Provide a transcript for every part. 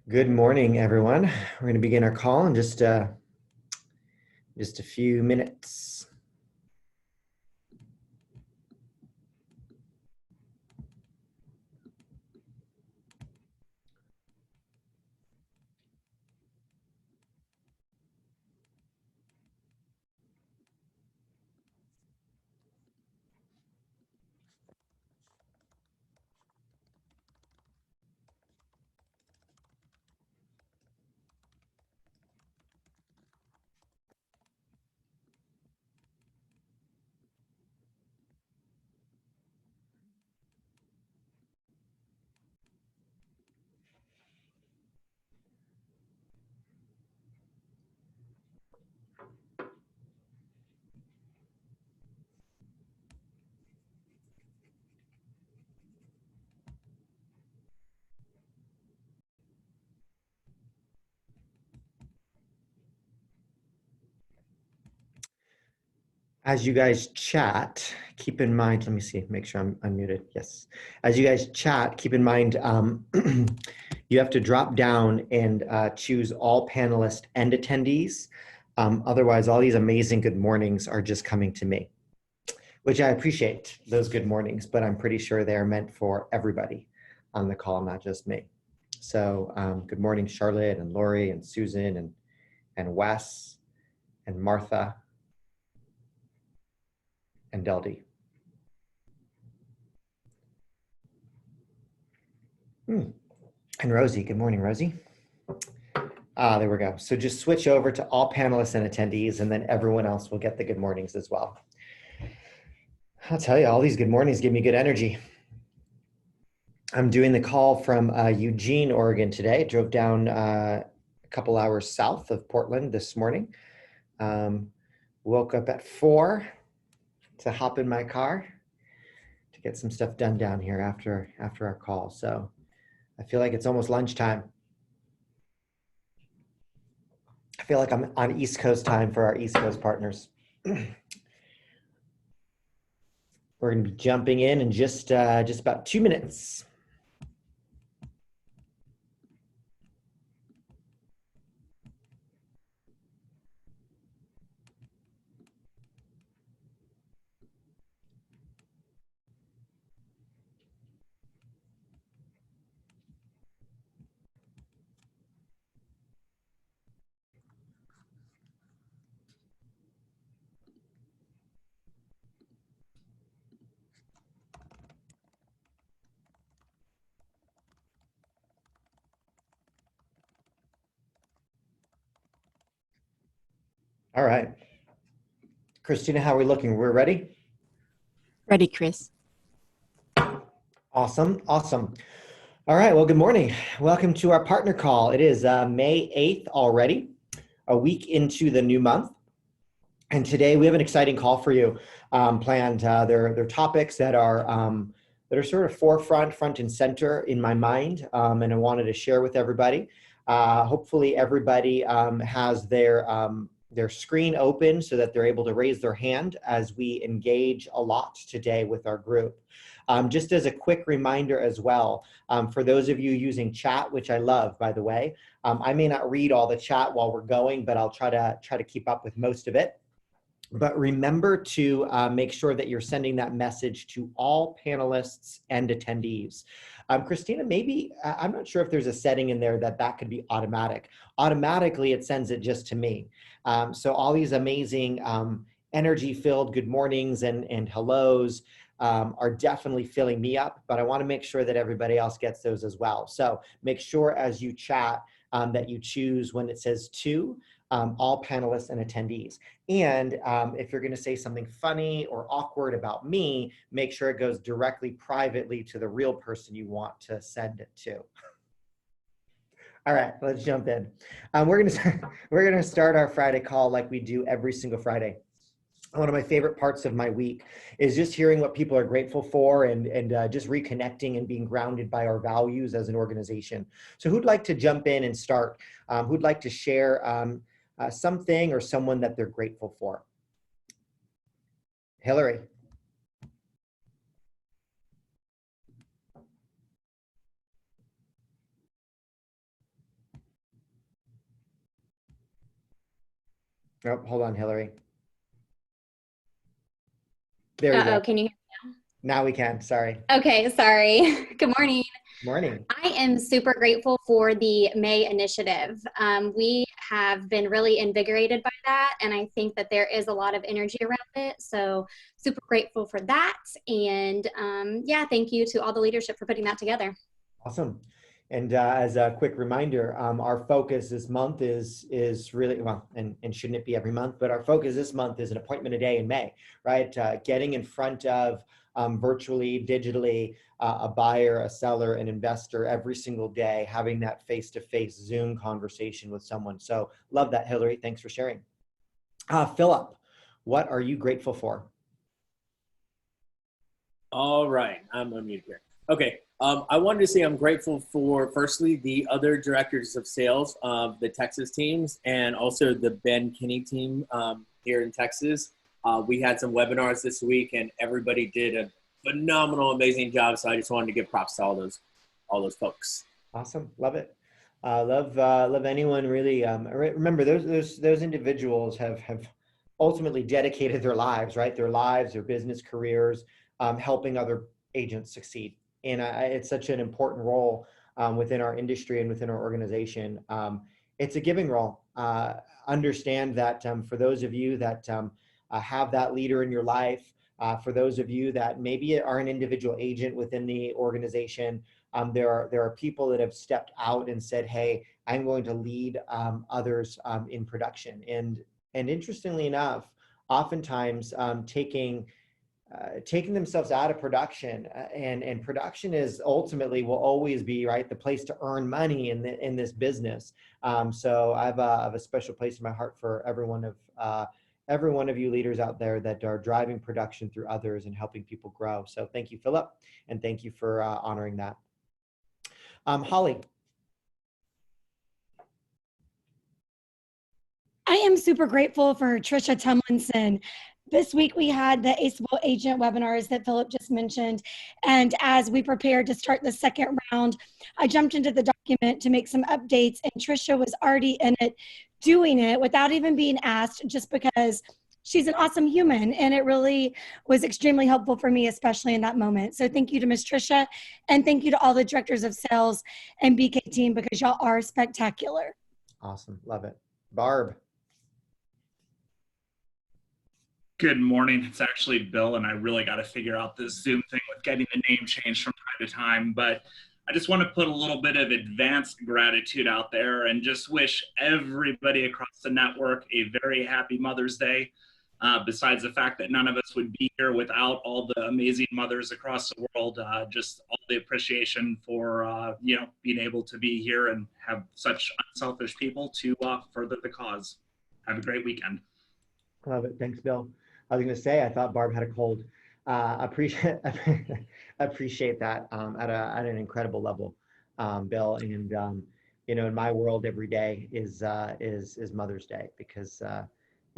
Good morning, everyone. We're going to begin our call in just a few minutes. As you guys chat, keep in mind, let me see, make sure I'm unmuted. Yes. As you guys chat, keep in mind you have to drop down and choose all panelists and attendees. Otherwise, all these amazing good mornings are just coming to me, which I appreciate those good mornings, but I'm pretty sure they're meant for everybody on the call, not just me. So good morning, Charlotte and Lori and Susan and Wes and Martha and Deldy. And Rosie, good morning, Rosie. There we go. So just switch over to all panelists and attendees, and then everyone else will get the good mornings as well. I'll tell you, all these good mornings give me good energy. I'm doing the call from Eugene, Oregon today. I drove down a couple hours south of Portland this morning. Woke up at 4 to hop in my car to get some stuff done down here after our call. So I feel like it's almost lunchtime. I feel like I'm on East Coast time for our East Coast partners. We're going to be jumping in just about 2 minutes. All right. Christina, how are we looking? We're ready? Ready, Chris. Awesome. Awesome. All right. Well, good morning. Welcome to our partner call. It is May 8th already, a week into the new month. And today we have an exciting call for you planned. They're topics that are sort of front and center in my mind, and I wanted to share with everybody. Hopefully everybody has their screen open so that they're able to raise their hand as we engage a lot today with our group. Just as a quick reminder as well, for those of you using chat, which I love, by the way, I may not read all the chat while we're going, but I'll try to keep up with most of it. But remember to make sure that you're sending that message to all panelists and attendees. Christina, maybe, I'm not sure if there's a setting in there that could be automatic. Automatically, it sends it just to me. So all these amazing energy-filled good mornings and hellos are definitely filling me up, but I want to make sure that everybody else gets those as well. So make sure as you chat that you choose when it says to, all panelists and attendees. And if you're going to say something funny or awkward about me, make sure it goes directly privately to the real person you want to send it to. All right, let's jump in. We're going to start our Friday call like we do every single Friday. One of my favorite parts of my week is just hearing what people are grateful for and just reconnecting and being grounded by our values as an organization. So who'd like to jump in and start? Who'd like to share something or someone that they're grateful for? Hillary. Oh, hold on, Hillary. There we Uh-oh, go. can you? Now we can. Sorry. Okay, sorry. Good morning. Morning. I am super grateful for the May initiative. We have been really invigorated by that, and I think that there is a lot of energy around it. So, super grateful for that. And yeah, thank you to all the leadership for putting that together. Awesome. And as a quick reminder, our focus this month is really, well, and shouldn't it be every month, but our focus this month is an appointment a day in May, right? Getting in front of virtually, digitally, a buyer, a seller, an investor every single day, having that face-to-face Zoom conversation with someone. So love that, Hillary. Thanks for sharing. Philip, what are you grateful for? All right, I'm unmuted here. Okay, I wanted to say I'm grateful for, firstly, the other directors of sales of the Texas teams and also the Ben Kinney team here in Texas. We had some webinars this week and everybody did a phenomenal, amazing job. So I just wanted to give props to all those folks. Awesome, love it. Love anyone really. Remember, those individuals have ultimately dedicated their lives, right? Their lives, their business careers, helping other agents succeed. And it's such an important role within our industry and within our organization. It's a giving role. Understand that for those of you that have that leader in your life, for those of you that maybe are an individual agent within the organization, there are people that have stepped out and said, "Hey, I'm going to lead others in production." And interestingly enough, oftentimes taking themselves out of production, and production is ultimately will always be, right, the place to earn money in this business. So I have a special place in my heart for every one of you leaders out there that are driving production through others and helping people grow. So thank you, Philip, and thank you for honoring that. Holly. I am super grateful for Trisha Tumlinson. This week we had the ACEable Agent webinars that Philip just mentioned. And as we prepared to start the second round, I jumped into the document to make some updates, and Trisha was already in it, doing it without even being asked, just because she's an awesome human. And it really was extremely helpful for me, especially in that moment. So thank you to Ms. Trisha, and thank you to all the directors of sales and BK team, because y'all are spectacular. Awesome, love it. Barb. Good morning. It's actually Bill, and I really got to figure out this Zoom thing with getting the name changed from time to time. But I just want to put a little bit of advanced gratitude out there and just wish everybody across the network a very happy Mother's Day. Besides the fact that none of us would be here without all the amazing mothers across the world, just all the appreciation for being able to be here and have such unselfish people to further the cause. Have a great weekend. Love it. Thanks, Bill. I was going to say, I thought Barb had a cold. Appreciate that at an incredible level, Bill. And in my world, every day is Mother's Day, because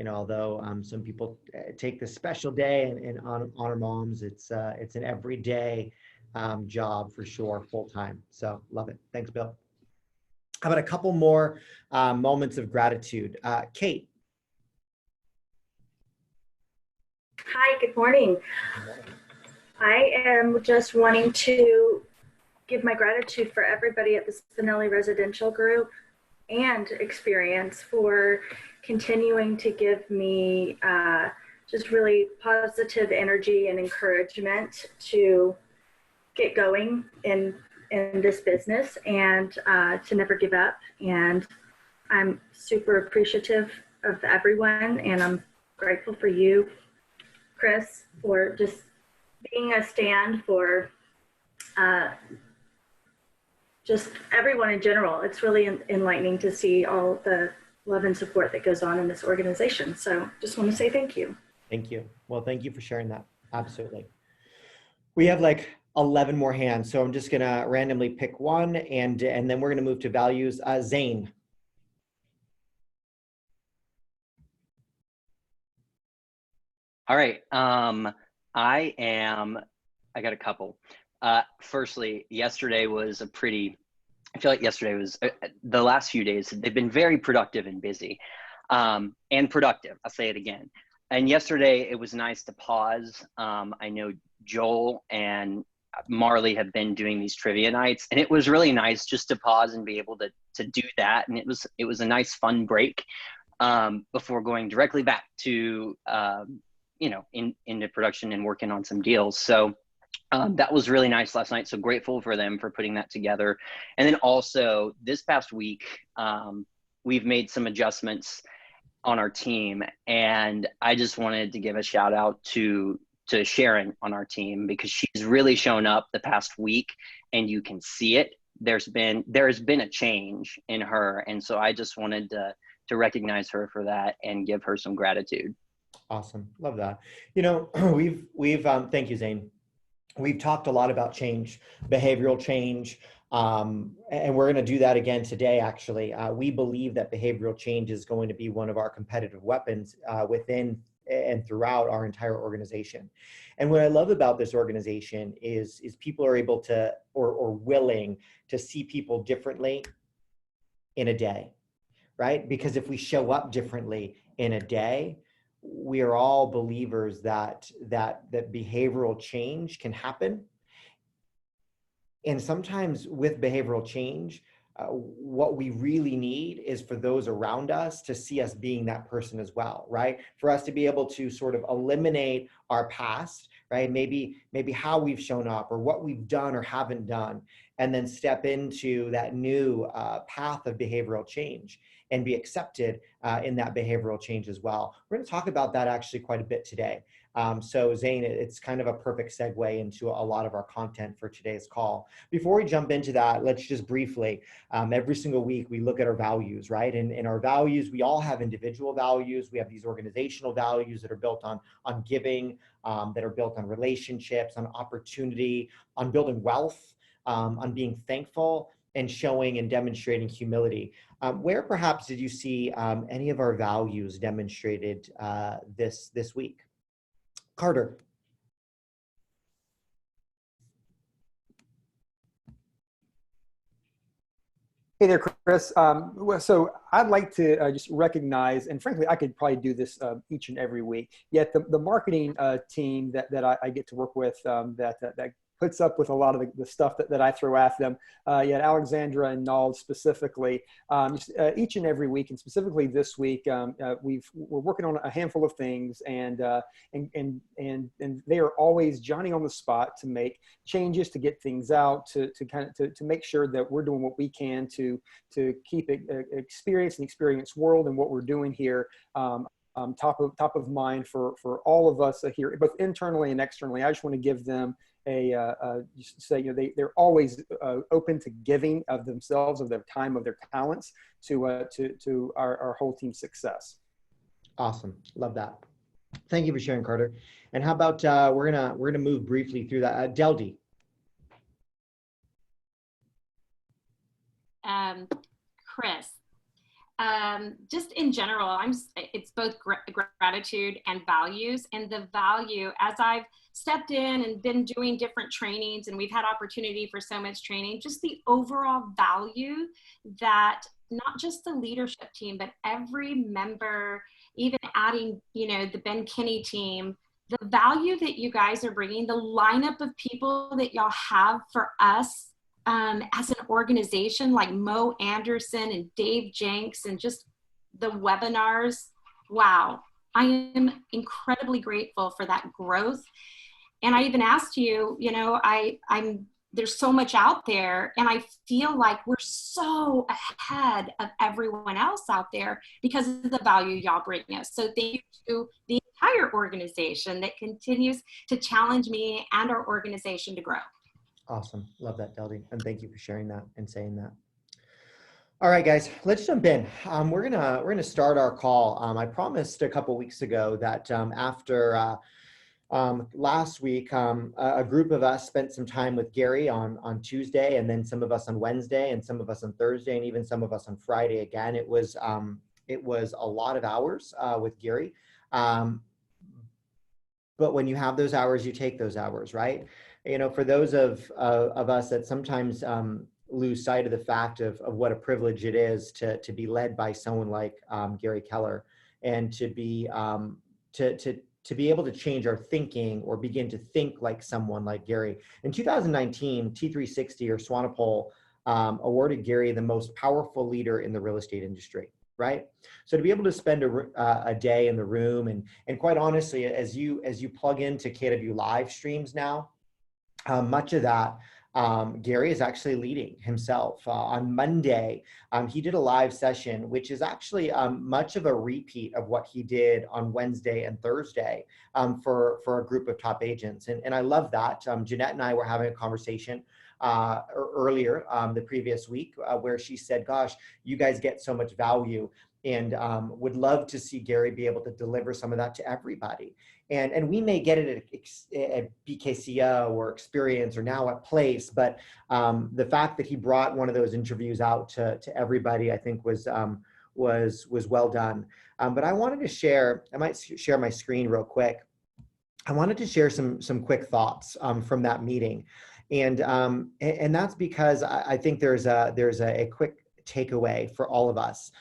although some people take this special day and honor moms, it's an everyday job for sure, full time. So love it. Thanks, Bill. How about a couple more moments of gratitude? Kate. Hi, good morning. I am just wanting to give my gratitude for everybody at the Spinelli Residential Group and Experience for continuing to give me just really positive energy and encouragement to get going in this business and to never give up. And I'm super appreciative of everyone, and I'm grateful for you, Chris, for just being a stand for just everyone in general. It's really enlightening to see all the love and support that goes on in this organization. So just want to say thank you. Thank you. Well, thank you for sharing that. Absolutely. We have like 11 more hands, so I'm just going to randomly pick one, and then we're going to move to values. Zane. All right. I got a couple. Firstly, yesterday was I feel like yesterday was, the last few days, they've been very productive and busy. and productive. I'll say it again. And yesterday it was nice to pause. I know Joel and Marley have been doing these trivia nights, and it was really nice just to pause and be able to do that. And it was a nice fun break before going directly back to into production and working on some deals. So that was really nice last night. So grateful for them for putting that together. And then also this past week, we've made some adjustments on our team, and I just wanted to give a shout out to Sharon on our team, because she's really shown up the past week, and you can see it. There has been a change in her, and so I just wanted to recognize her for that and give her some gratitude. Awesome, love that. We've thank you, Zane. We've talked a lot about change, behavioral change, and we're going to do that again today, actually. We believe that behavioral change is going to be one of our competitive weapons within and throughout our entire organization. And what I love about this organization is people are able to, or willing to see people differently in a day, right? Because if we show up differently in a day, we are all believers that behavioral change can happen. And sometimes with behavioral change, what we really need is for those around us to see us being that person as well, right? For us to be able to sort of eliminate our past, right? Maybe how we've shown up or what we've done or haven't done, and then step into that new path of behavioral change and be accepted in that behavioral change as well. We're going to talk about that actually quite a bit today. So Zane, it's kind of a perfect segue into a lot of our content for today's call. Before we jump into that, let's just briefly, every single week we look at our values, right? And in our values, we all have individual values. We have these organizational values that are built on giving, that are built on relationships, on opportunity, on building wealth, on being thankful, and showing and demonstrating humility. Where perhaps did you see any of our values demonstrated this week? Carter. Hey there, Chris. So I'd like to just recognize, and frankly, I could probably do this each and every week, yet the marketing team that I get to work with that puts up with a lot of the stuff that I throw at them. Yet Alexandra and Nald specifically, each and every week, and specifically this week, we're working on a handful of things, and they are always Johnny on the spot to make changes, to get things out, to make sure that we're doing what we can to keep it experience world and what we're doing here. Top of mind for all of us here, both internally and externally. I just want to give them they're always open to giving of themselves, of their time, of their talents to our whole team's success. Awesome, love that. Thank you for sharing, Carter. And how about we're gonna move briefly through that. Deldy. Chris. Just in general, it's both gratitude and values. And the value, as I've stepped in and been doing different trainings, and we've had opportunity for so much training, just the overall value that not just the leadership team, but every member, even adding, the Ben Kinney team, the value that you guys are bringing, the lineup of people that y'all have for us as an organization, like Mo Anderson and Dave Jenks, and just the webinars. Wow. I am incredibly grateful for that growth. And I even asked you, there's so much out there, and I feel like we're so ahead of everyone else out there because of the value y'all bring us. So thank you to the entire organization that continues to challenge me and our organization to grow. Awesome. Love that, Deldy. And thank you for sharing that and saying that. All right, guys, let's jump in. We're gonna start our call. I promised a couple weeks ago that after last week, a group of us spent some time with Gary on Tuesday, and then some of us on Wednesday, and some of us on Thursday, and even some of us on Friday. Again, it was a lot of hours with Gary. But when you have those hours, you take those hours, right? For those of us that sometimes lose sight of the fact of what a privilege it is to be led by someone like Gary Keller, and to be able to change our thinking or begin to think like someone like Gary. In 2019, T360 or Swanepoel awarded Gary the most powerful leader in the real estate industry, right? So to be able to spend a day in the room, and quite honestly, as you plug into KW live streams now, much of that Gary is actually leading himself. On Monday, he did a live session, which is actually much of a repeat of what he did on Wednesday and Thursday for a group of top agents. And I love that. Jeanette and I were having a conversation earlier the previous week where she said, gosh, you guys get so much value, and would love to see Gary be able to deliver some of that to everybody. And we may get it at BKCO or Experience or now at Place, but the fact that he brought one of those interviews out to everybody, I think was well done. But I wanted to share, I might share my screen real quick. I wanted to share some quick thoughts from that meeting. And that's because I think there's a quick takeaway for all of us.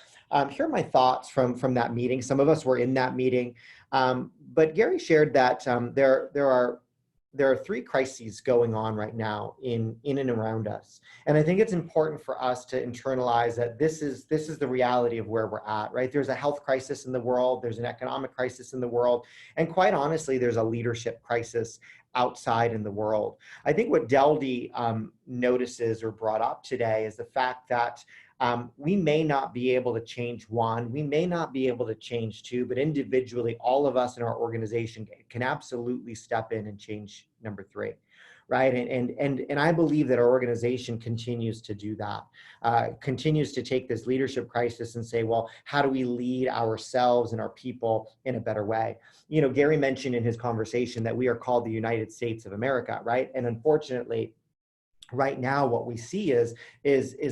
Here are my thoughts from that meeting. Some of us were in that meeting, but Gary shared that there are three crises going on right now in and around us, and I think it's important for us to internalize that this is the reality of where we're at. Right? There's a health crisis in the world. There's an economic crisis in the world, and quite honestly, there's a leadership crisis outside in the world. I think what Deldy notices or brought up today is the fact that we may not be able to change one, we may not be able to change two, but individually, all of us in our organization can absolutely step in and change number three, right? And I believe that our organization continues to do that, continues to take this leadership crisis and say, well, how do we lead ourselves and our people in a better way? You know, Gary mentioned in his conversation that we are called the United States of America, right? And unfortunately, right now, what we see is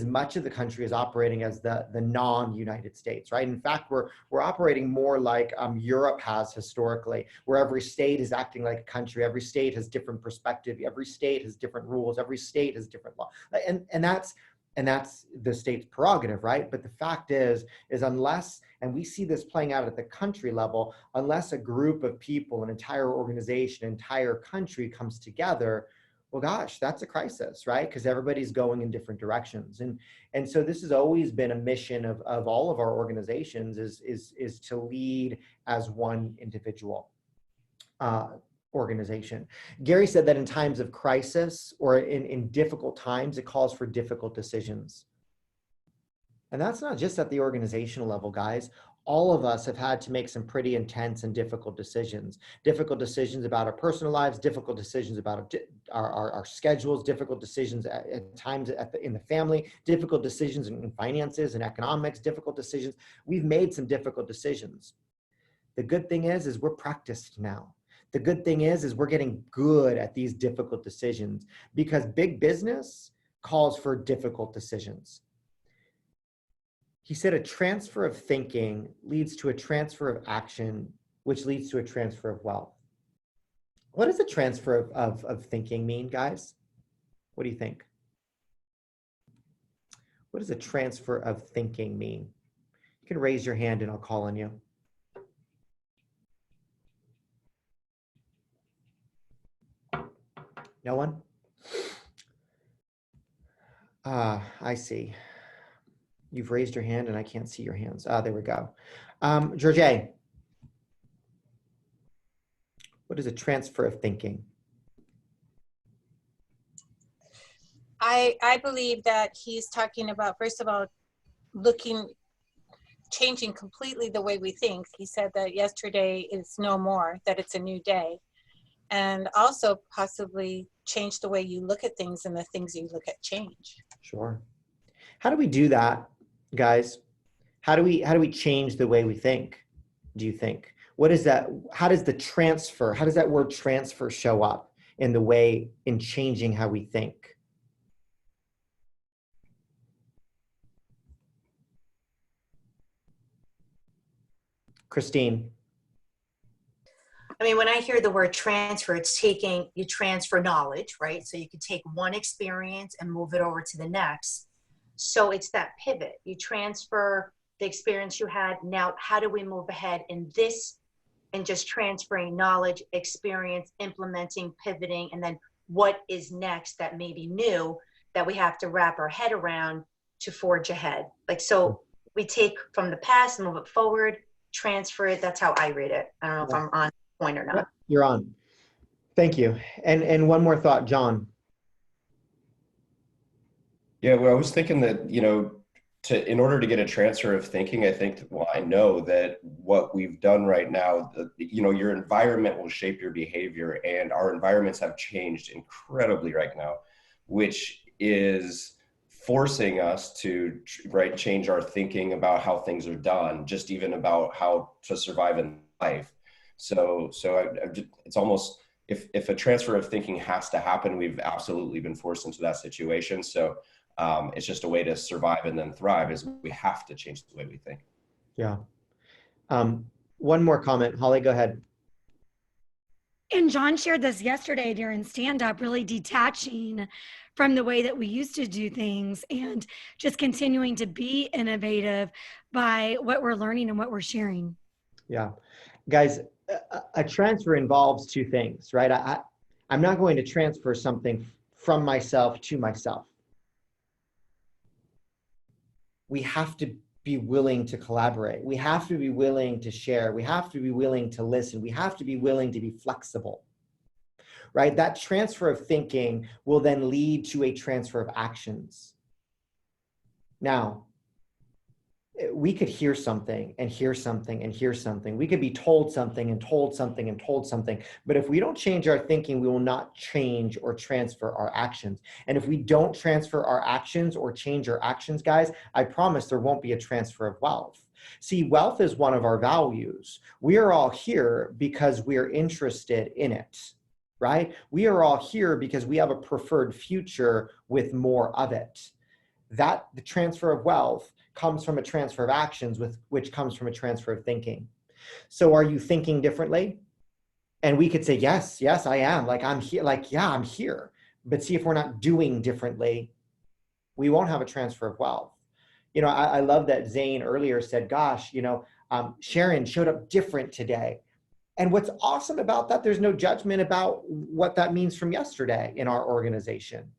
much of the country is operating as the non-United States, right? In fact, we're operating more like Europe has historically, where every state is acting like a country, every state has different perspective, every state has different rules, every state has different law, and that's the state's prerogative, right? But the fact is unless, and we see this playing out at the country level, unless a group of people, an entire organization, entire country comes together, well, gosh, that's a crisis, right? Because everybody's going in different directions. And so this has always been a mission of all of our organizations is to lead as one individual organization. Gary said that in times of crisis or in difficult times, it calls for difficult decisions. And that's not just at the organizational level, guys. All of us have had to make some pretty intense and difficult decisions about our personal lives, difficult decisions about our schedules, difficult decisions at times in the family, difficult decisions in finances and economics, difficult decisions. We've made some difficult decisions. The good thing is we're practiced now. The good thing is we're getting good at these difficult decisions because big business calls for difficult decisions. He said a transfer of thinking leads to a transfer of action, which leads to a transfer of wealth. What does a transfer of thinking mean, guys? What do you think? What does a transfer of thinking mean? You can raise your hand and I'll call on you. No one? I see. You've raised your hand and I can't see your hands. There we go. Georgie, what is a transfer of thinking? I believe that he's talking about, first of all, changing completely the way we think. He said that yesterday is no more, that it's a new day. And also possibly change the way you look at things and the things you look at change. Sure. How do we do that, guys? How do we change the way we think, do you think? What is that? How does that word transfer show up in changing how we think? Christine. I mean, when I hear the word transfer, it's you transfer knowledge, right? So you could take one experience and move it over to the next. So it's that pivot. You transfer the experience you had. Now, how do we move ahead in this, and just transferring knowledge, experience, implementing, pivoting, and then what is next that may be new that we have to wrap our head around to forge ahead. Like, so we take from the past, move it forward, transfer it. That's how I read it. I don't know if I'm on point or not. You're on. Thank you. And one more thought, John. Yeah, well, I was thinking that, in order to get a transfer of thinking, I know that what we've done right now, your environment will shape your behavior, and our environments have changed incredibly right now, which is forcing us to change our thinking about how things are done, just even about how to survive in life. So it's almost, if a transfer of thinking has to happen, we've absolutely been forced into that situation. So it's just a way to survive and then thrive, is we have to change the way we think. Yeah. One more comment. Holly, go ahead. And John shared this yesterday during stand-up, really detaching from the way that we used to do things and just continuing to be innovative by what we're learning and what we're sharing. Yeah. Guys, a transfer involves two things, right? I'm not going to transfer something from myself to myself. We have to be willing to collaborate. We have to be willing to share. We have to be willing to listen. We have to be willing to be flexible, right? That transfer of thinking will then lead to a transfer of actions. Now, we could hear something and hear something and hear something. We could be told something and told something and told something. But if we don't change our thinking, we will not change or transfer our actions. And if we don't transfer our actions or change our actions, guys, I promise there won't be a transfer of wealth. See, wealth is one of our values. We are all here because we're interested in it, right? We are all here because we have a preferred future with more of it. That the transfer of wealth comes from a transfer of actions, which comes from a transfer of thinking. So are you thinking differently? And we could say, yes, I am. Like, I'm here. Like, yeah, I'm here. But see, if we're not doing differently, we won't have a transfer of wealth. I love that Zane earlier said, gosh, Sharon showed up different today. And what's awesome about that, there's no judgment about what that means from yesterday in our organization.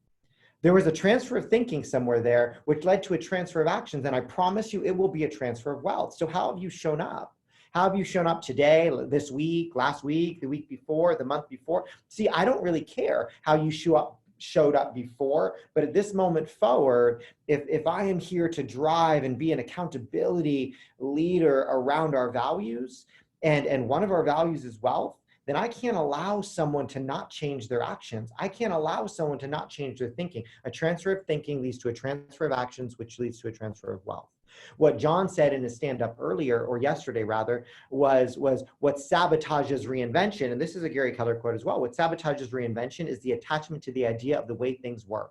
There was a transfer of thinking somewhere there, which led to a transfer of actions. And I promise you, it will be a transfer of wealth. So how have you shown up? How have you shown up today, this week, last week, the week before, the month before? See, I don't really care how you showed up before, but at this moment forward, if I am here to drive and be an accountability leader around our values, and one of our values is wealth, then I can't allow someone to not change their actions. I can't allow someone to not change their thinking. A transfer of thinking leads to a transfer of actions, which leads to a transfer of wealth. What John said in his stand-up earlier, or yesterday rather, was what sabotages reinvention, and this is a Gary Keller quote as well, what sabotages reinvention is the attachment to the idea of the way things were,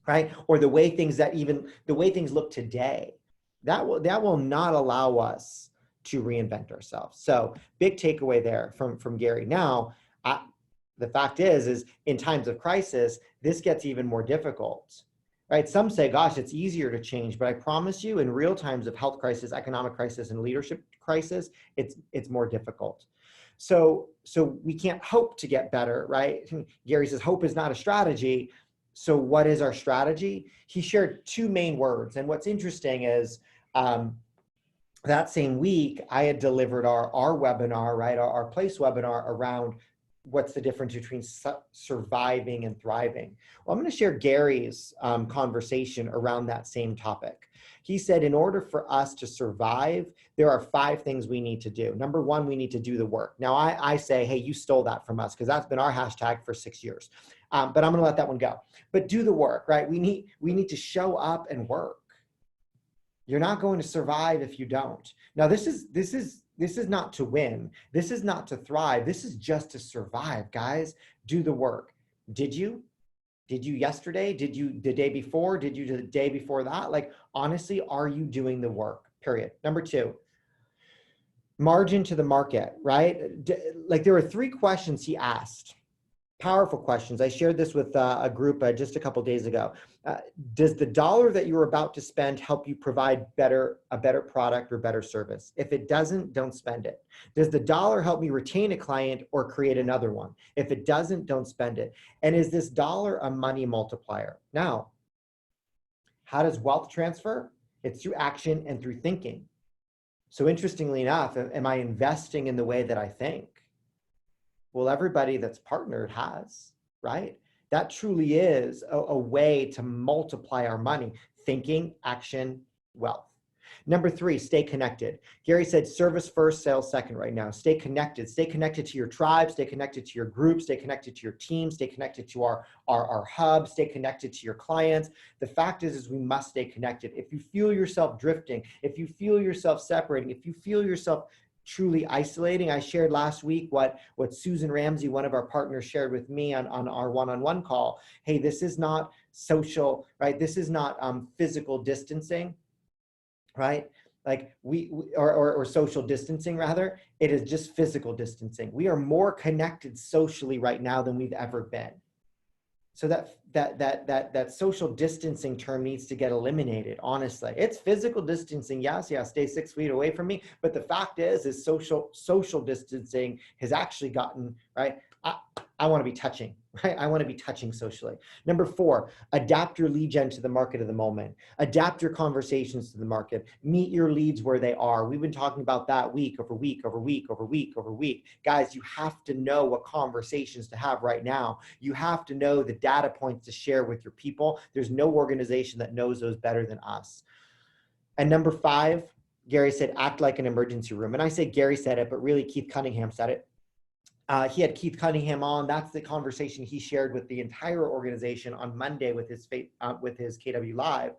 right? Or the way things look today. That will not allow us to reinvent ourselves. So big takeaway there from Gary. Now, the fact is in times of crisis, this gets even more difficult, right? Some say, gosh, it's easier to change, but I promise you in real times of health crisis, economic crisis, and leadership crisis, it's more difficult. So we can't hope to get better, right? Gary says, hope is not a strategy. So what is our strategy? He shared two main words. And what's interesting is, that same week, I had delivered our webinar, right? Our place webinar around what's the difference between surviving and thriving. Well, I'm going to share Gary's conversation around that same topic. He said, in order for us to survive, there are 5 things we need to do. Number 1, we need to do the work. Now, I say, hey, you stole that from us because that's been our hashtag for 6 years. But I'm going to let that one go. But do the work, right? We need to show up and work. You're not going to survive if you don't. Now, this is not to win. This is not to thrive. This is just to survive, guys. Do the work. Did you? Did you yesterday? Did you the day before? Did you the day before that? Like, honestly, are you doing the work? Period. Number 2, Margin to the market, right? Like there were 3 questions he asked. Powerful questions. I shared this with a group just a couple days ago. Does the dollar that you're about to spend help you provide a better product or better service? If it doesn't, don't spend it. Does the dollar help me retain a client or create another one? If it doesn't, don't spend it. And is this dollar a money multiplier? Now, how does wealth transfer? It's through action and through thinking. So interestingly enough, am I investing in the way that I think? Well, everybody that's partnered has, right? That truly is a way to multiply our money. Thinking, action, wealth. Number 3, stay connected. Gary said service first, sales second right now. Stay connected. Stay connected to your tribe. Stay connected to your group. Stay connected to your team. Stay connected to our hub. Stay connected to your clients. The fact is we must stay connected. If you feel yourself drifting, if you feel yourself separating, if you feel yourself truly isolating. I shared last week what Susan Ramsey, one of our partners, shared with me on our one-on-one call. Hey, this is not social, right? This is not physical distancing, right? Like or social distancing rather. It is just physical distancing. We are more connected socially right now than we've ever been. So that social distancing term needs to get eliminated, honestly. It's physical distancing, yes, stay 6 feet away from me. But the fact is social distancing has actually gotten, right? I want to be touching, right? I want to be touching socially. Number 4, adapt your lead gen to the market of the moment. Adapt your conversations to the market. Meet your leads where they are. We've been talking about that week over week over week over week over week. Guys, you have to know what conversations to have right now. You have to know the data points to share with your people. There's no organization that knows those better than us. And number 5, Gary said, act like an emergency room. And I say Gary said it, but really Keith Cunningham said it. He had Keith Cunningham on. That's the conversation he shared with the entire organization on Monday with his KW Live.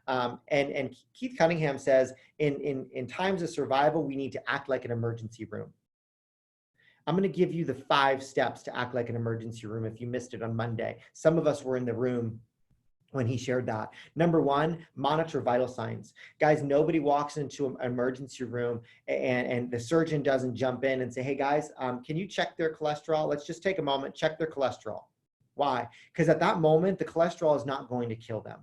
And Keith Cunningham says, in times of survival, we need to act like an emergency room. I'm going to give you the 5 steps to act like an emergency room if you missed it on Monday. Some of us were in the room when he shared that. Number 1, monitor vital signs. Guys, nobody walks into an emergency room and the surgeon doesn't jump in and say, hey guys, can you check their cholesterol? Let's just take a moment, check their cholesterol. Why? Because at that moment, the cholesterol is not going to kill them.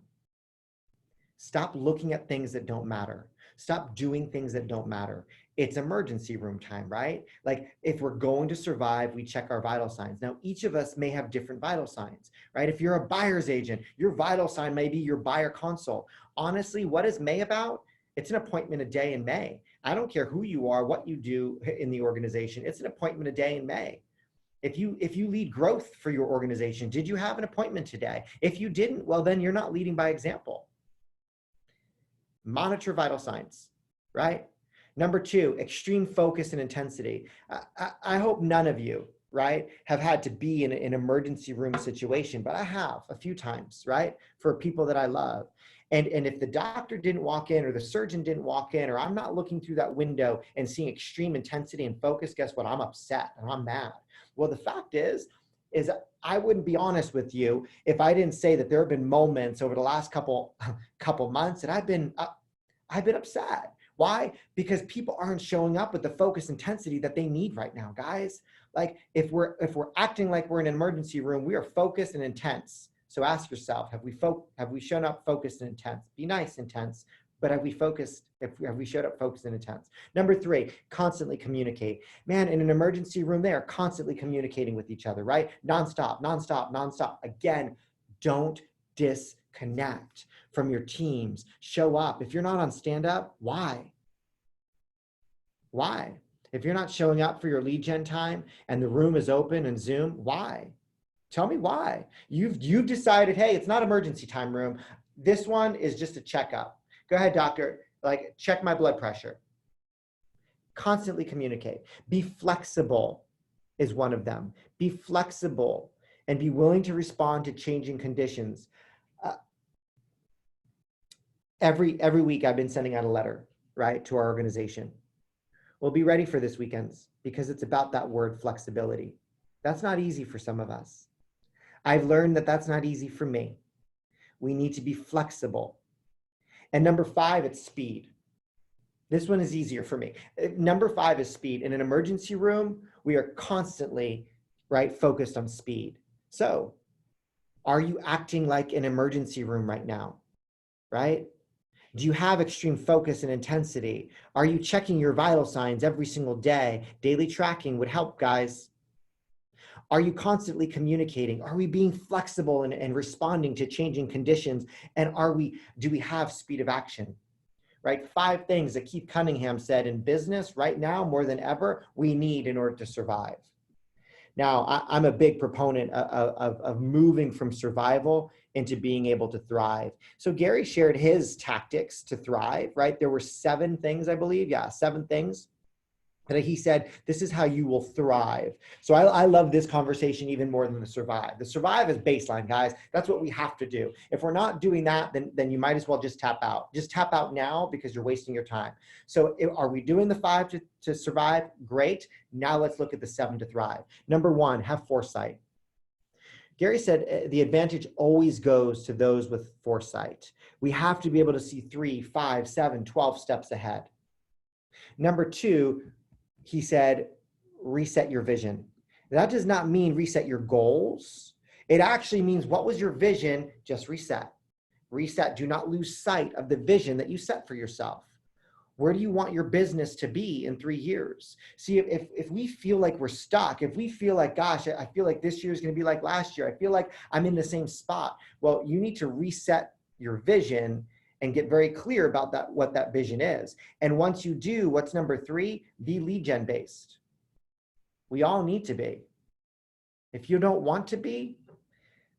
Stop looking at things that don't matter. Stop doing things that don't matter. It's emergency room time, right? Like if we're going to survive, we check our vital signs. Now, each of us may have different vital signs, right? If you're a buyer's agent, your vital sign may be your buyer consult. Honestly, what is May about? It's an appointment a day in May. I don't care who you are, what you do in the organization. It's an appointment a day in May. If you lead growth for your organization, did you have an appointment today? If you didn't, well, then you're not leading by example. Monitor vital signs, right? Number 2, extreme focus and intensity. I hope none of you, right, have had to be in an emergency room situation, but I have a few times, right, for people that I love. And if the doctor didn't walk in or the surgeon didn't walk in or I'm not looking through that window and seeing extreme intensity and focus, guess what? I'm upset and I'm mad. Well, the fact is I wouldn't be honest with you if I didn't say that there have been moments over the last couple months that I've been upset. Why? Because people aren't showing up with the focus intensity that they need right now, guys. Like if we're acting like we're in an emergency room, we are focused and intense. So ask yourself, have we shown up focused and intense? Be nice, intense, but have we showed up focused and intense? Number 3, constantly communicate. Man, in an emergency room, they are constantly communicating with each other, right? Nonstop, nonstop, nonstop. Again, don't disconnect from your teams. Show up. If you're not on stand up, why? Why? If you're not showing up for your lead gen time and the room is open and Zoom, why? Tell me why. You've decided, hey, it's not emergency time room. This one is just a checkup. Go ahead, doctor. Like, check my blood pressure. Constantly communicate. Be flexible is one of them. Be flexible and be willing to respond to changing conditions. Every week I've been sending out a letter, right, to our organization. Well, be ready for this weekend's because it's about that word flexibility. That's not easy for some of us. I've learned that that's not easy for me. We need to be flexible. And number 5, it's speed. This one is easier for me. Number 5 is speed. In an emergency room, we are constantly, right, focused on speed. So are you acting like an emergency room right now, right? Do you have extreme focus and intensity? Are you checking your vital signs every single day? Daily tracking would help, guys. Are you constantly communicating? Are we being flexible and responding to changing conditions? And do we have speed of action? Right? 5 things that Keith Cunningham said in business right now, more than ever, we need in order to survive. Now, I'm a big proponent of moving from survival into being able to thrive. So Gary shared his tactics to thrive, right? There were 7 things, I believe. Yeah, 7 things that he said, this is how you will thrive. So I love this conversation even more than the survive. The survive is baseline, guys. That's what we have to do. If we're not doing that, then you might as well just tap out. Just tap out now because you're wasting your time. So are we doing the 5 to survive? Great. Now let's look at the 7 to thrive. Number 1, have foresight. Gary said the advantage always goes to those with foresight. We have to be able to see 3, 5, 7, 12 steps ahead. Number 2, he said, reset your vision. That does not mean reset your goals. It actually means, what was your vision? Just reset. Reset. Do not lose sight of the vision that you set for yourself. Where do you want your business to be in 3 years? See, if we feel like we're stuck, if we feel like, gosh, I feel like this year is going to be like last year, I feel like I'm in the same spot. Well, you need to reset your vision and get very clear about what that vision is. And once you do, what's number 3? Be lead gen based. We all need to be. If you don't want to be,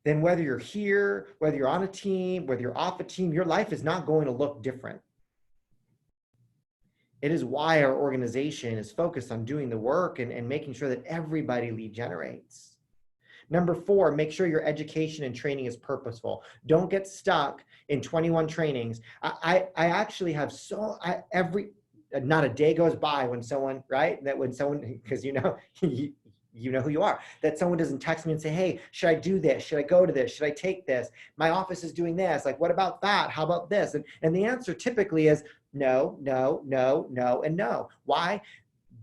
then whether you're here, whether you're on a team, whether you're off a team, your life is not going to look different. It is why our organization is focused on doing the work and making sure that everybody lead generates. Number 4, make sure your education and training is purposeful. Don't get stuck in 21 trainings. I actually have not a day goes by when someone, right? Because you know who you are, that someone doesn't text me and say, hey, should I do this? Should I go to this? Should I take this? My office is doing this. Like, what about that? How about this? And the answer typically is no, no, no, no, and no. Why?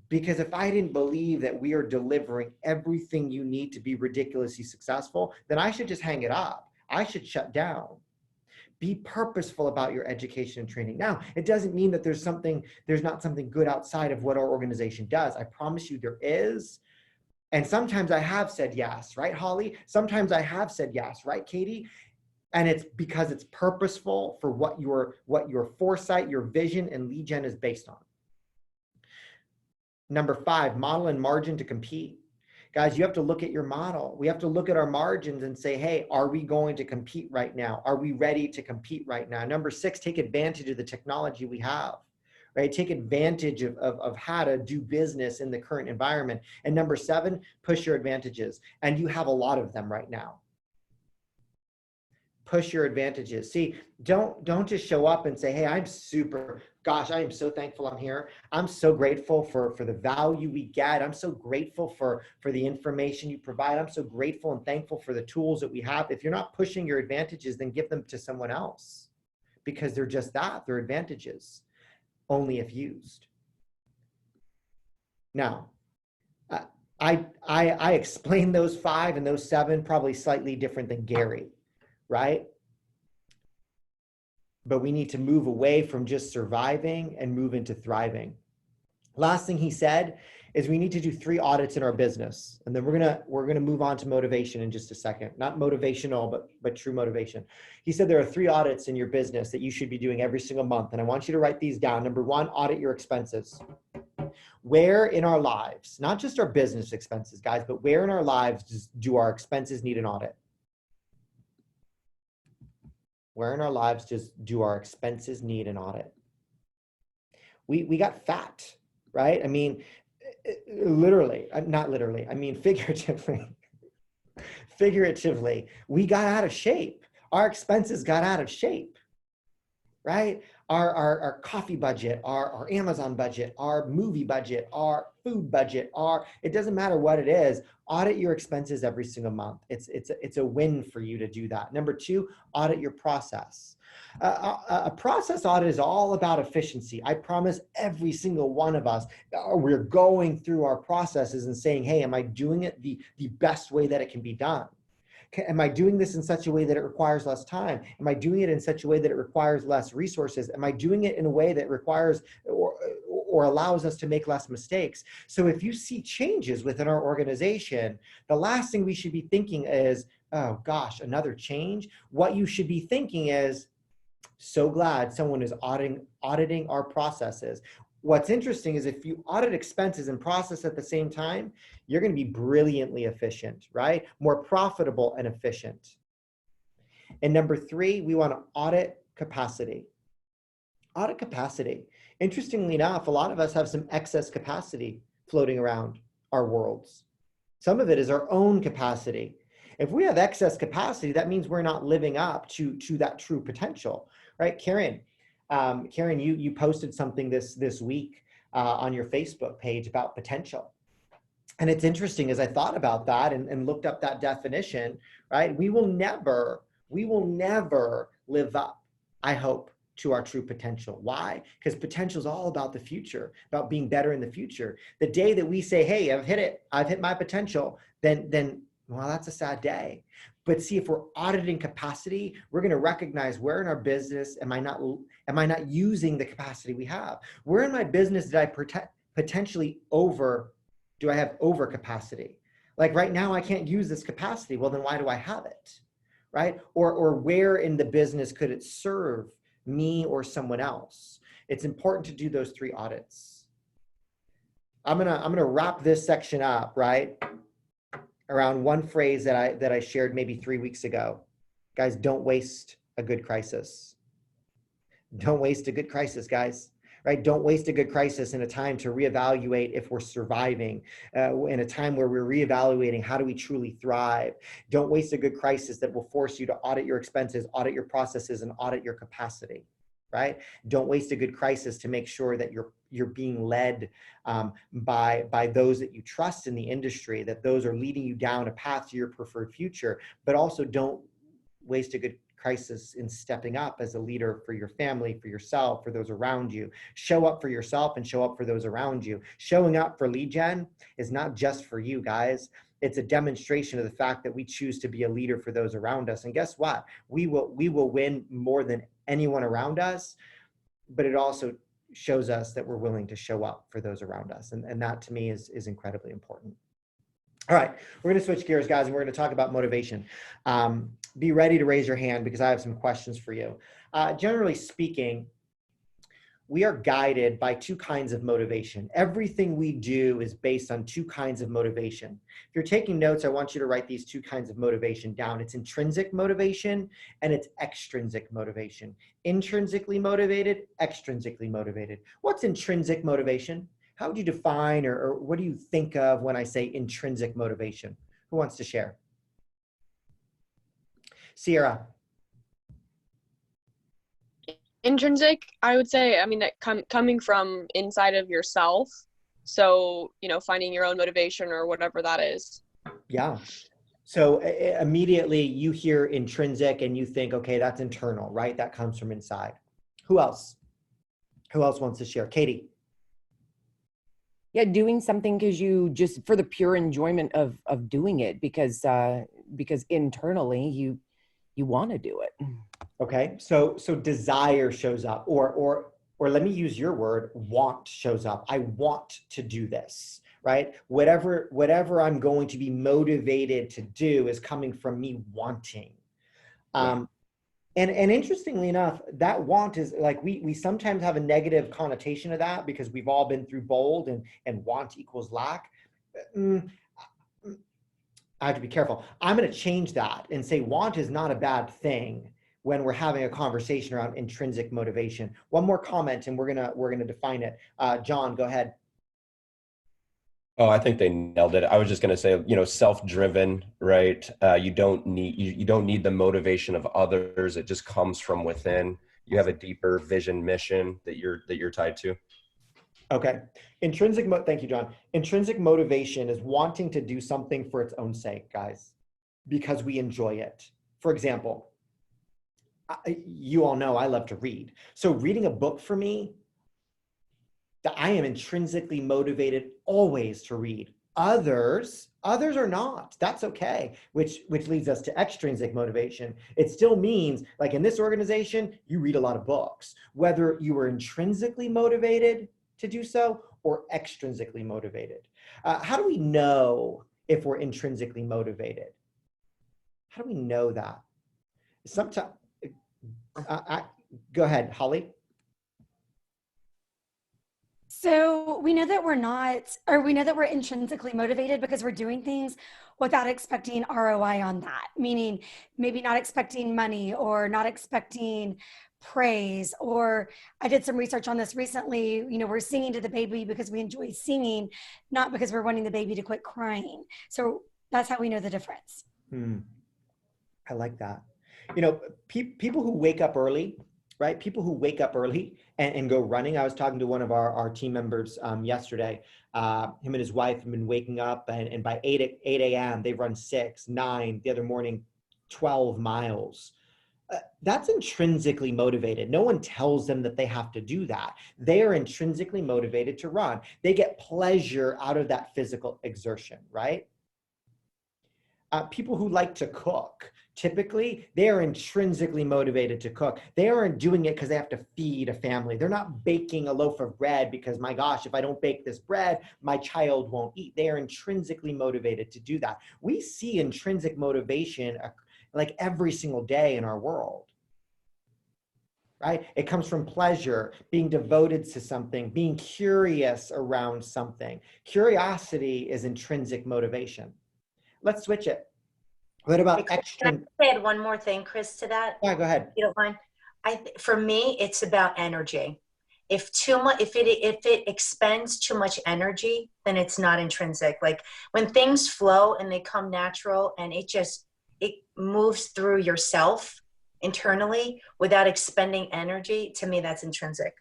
Because if I didn't believe that we are delivering everything you need to be ridiculously successful, then I should just hang it up. I should shut down. Be purposeful about your education and training. Now, it doesn't mean that there's not something good outside of what our organization does. I promise you there is. And sometimes I have said yes, right, Holly? Sometimes I have said yes, right, Katie? And it's because it's purposeful for what your foresight, your vision, and lead gen is based on. Number 5, model and margin to compete. Guys, you have to look at your model. We have to look at our margins and say, hey, are we going to compete right now? Are we ready to compete right now? Number 6, take advantage of the technology we have, right? Take advantage of how to do business in the current environment. And number 7, push your advantages. And you have a lot of them right now. Push your advantages. See, don't just show up and say, hey, I am so thankful I'm here. I'm so grateful for the value we get. I'm so grateful for the information you provide. I'm so grateful and thankful for the tools that we have. If you're not pushing your advantages, then give them to someone else, because they're just that, they're advantages, only if used. Now, I explained those 5 and those 7 probably slightly different than Gary, right? But we need to move away from just surviving and move into thriving. Last thing he said is we need to do 3 audits in our business. And then we're gonna move on to motivation in just a second. Not motivational, but true motivation. He said there are 3 audits in your business that you should be doing every single month. And I want you to write these down. Number 1, audit your expenses. Where in our lives, not just our business expenses, guys, but where in our lives do our expenses need an audit? Where in our lives do our expenses need an audit? We got fat, right? I mean, literally, not literally, I mean figuratively. Figuratively, we got out of shape. Our expenses got out of shape, right? our coffee budget, our Amazon budget, our movie budget, our food budget, it doesn't matter what it is, audit your expenses every single month. It's a win for you to do that. Number two, audit your process. A process audit is all about efficiency. I promise every single one of us, we're going through our processes and saying, hey, am I doing it the best way that it can be done? Am I doing this in such a way that it requires less time? Am I doing it in such a way that it requires less resources? Am I doing it in a way that requires or allows us to make less mistakes? So if you see changes within our organization, the last thing we should be thinking is, oh gosh, another change. What you should be thinking is, so glad someone is auditing our processes. What's interesting is if you audit expenses and process at the same time, you're going to be brilliantly efficient, right? More profitable and efficient. And number three, we want to audit capacity. Audit capacity. Interestingly enough, a lot of us have some excess capacity floating around our worlds. Some of it is our own capacity. If we have excess capacity, that means we're not living up to that true potential, right? Karen, you posted something this week on your Facebook page about potential. And it's interesting, as I thought about that and looked up that definition, right? We will never live up, I hope, to our true potential. Why? Because potential is all about the future, about being better in the future. The day that we say, hey, I've hit my potential, then well, that's a sad day. But see, if we're auditing capacity, we're going to recognize where in our business am I not using the capacity we have? Where in my business did I potentially do I have over capacity? Like right now, I can't use this capacity. Well, then why do I have it? Right? Or where in the business could it serve me or someone else? It's important to do those three audits. I'm gonna wrap this section up, right, around one phrase that I shared maybe 3 weeks ago. Guys, don't waste a good crisis. Don't waste a good crisis, guys. Right? Don't waste a good crisis in a time to reevaluate if we're surviving, in a time where we're reevaluating how do we truly thrive. Don't waste a good crisis that will force you to audit your expenses, audit your processes, and audit your capacity. Right? Don't waste a good crisis to make sure that you're being led by those that you trust in the industry, that those are leading you down a path to your preferred future. But also don't waste a good crisis in stepping up as a leader for your family, for yourself, for those around you. Show up for yourself and show up for those around you. Showing up for lead gen is not just for you, guys. It's a demonstration of the fact that we choose to be a leader for those around us. And guess what? We will win more than anyone around us, but it also shows us that we're willing to show up for those around us. And that to me is incredibly important. All right, we're going to switch gears, guys, and we're going to talk about motivation. Be ready to raise your hand because I have some questions for you. Generally speaking, we are guided by two kinds of motivation. Everything we do is based on two kinds of motivation. If you're taking notes, I want you to write these two kinds of motivation down. It's intrinsic motivation and it's extrinsic motivation. Intrinsically motivated, extrinsically motivated. What's intrinsic motivation? How would you define or what do you think of when I say intrinsic motivation? Who wants to share? Sierra. Intrinsic, I would say, I mean, that coming from inside of yourself. So, finding your own motivation or whatever that is. Yeah. So immediately you hear intrinsic and you think, okay, that's internal, right? That comes from inside. Who else? Who else wants to share? Katie. Yeah, doing something because you just for the pure enjoyment of doing it because internally you want to do it. Okay, so desire shows up, or let me use your word, want shows up. I want to do this, right? Whatever I'm going to be motivated to do is coming from me wanting. And interestingly enough, that want is like, we sometimes have a negative connotation of that because we've all been through bold and want equals lack. I have to be careful. I'm going to change that and say want is not a bad thing when we're having a conversation around intrinsic motivation. One more comment and we're gonna define it. John, go ahead. Oh, I think they nailed it. I was just going to say, self-driven, right? You don't need the motivation of others. It just comes from within. you have a deeper vision, mission that you're tied to. Okay. Thank you, John. Intrinsic motivation is wanting to do something for its own sake, guys, because we enjoy it. For example, you all know I love to read. So reading a book for me, I am intrinsically motivated always to read. Others are not. That's okay, which leads us to extrinsic motivation. It still means, like in this organization, you read a lot of books, whether you were intrinsically motivated to do so or extrinsically motivated. How do we know if we're intrinsically motivated? How do we know that? Sometimes, go ahead, Holly. So we know that we're not, or we know that we're intrinsically motivated because we're doing things without expecting ROI on that, meaning maybe not expecting money or not expecting praise. Or I did some research on this recently. You know, we're singing to the baby because we enjoy singing, not because we're wanting the baby to quit crying. So that's how we know the difference. I like that. You know, people who wake up early, right? People who wake up early and go running. I was talking to one of our team members yesterday. Him and his wife have been waking up, and by 8 a.m. they run 6, 9, the other morning 12 miles. That's intrinsically motivated. No one tells them that they have to do that. They are intrinsically motivated to run. They get pleasure out of that physical exertion, right? People who like to cook, typically they are intrinsically motivated to cook. They aren't doing it because they have to feed a family. They're not baking a loaf of bread because, my gosh, if I don't bake this bread, my child won't eat. They are intrinsically motivated to do that. We see intrinsic motivation like every single day in our world, right? It comes from pleasure, being devoted to something, being curious around something. Curiosity is intrinsic motivation. Let's switch it. What about extra? Can I add one more thing, Chris, to that? Yeah, go ahead. If you don't mind. For me, it's about energy. If too much, if it expends too much energy, then it's not intrinsic. Like when things flow and they come natural and it moves through yourself internally without expending energy, to me, that's intrinsic.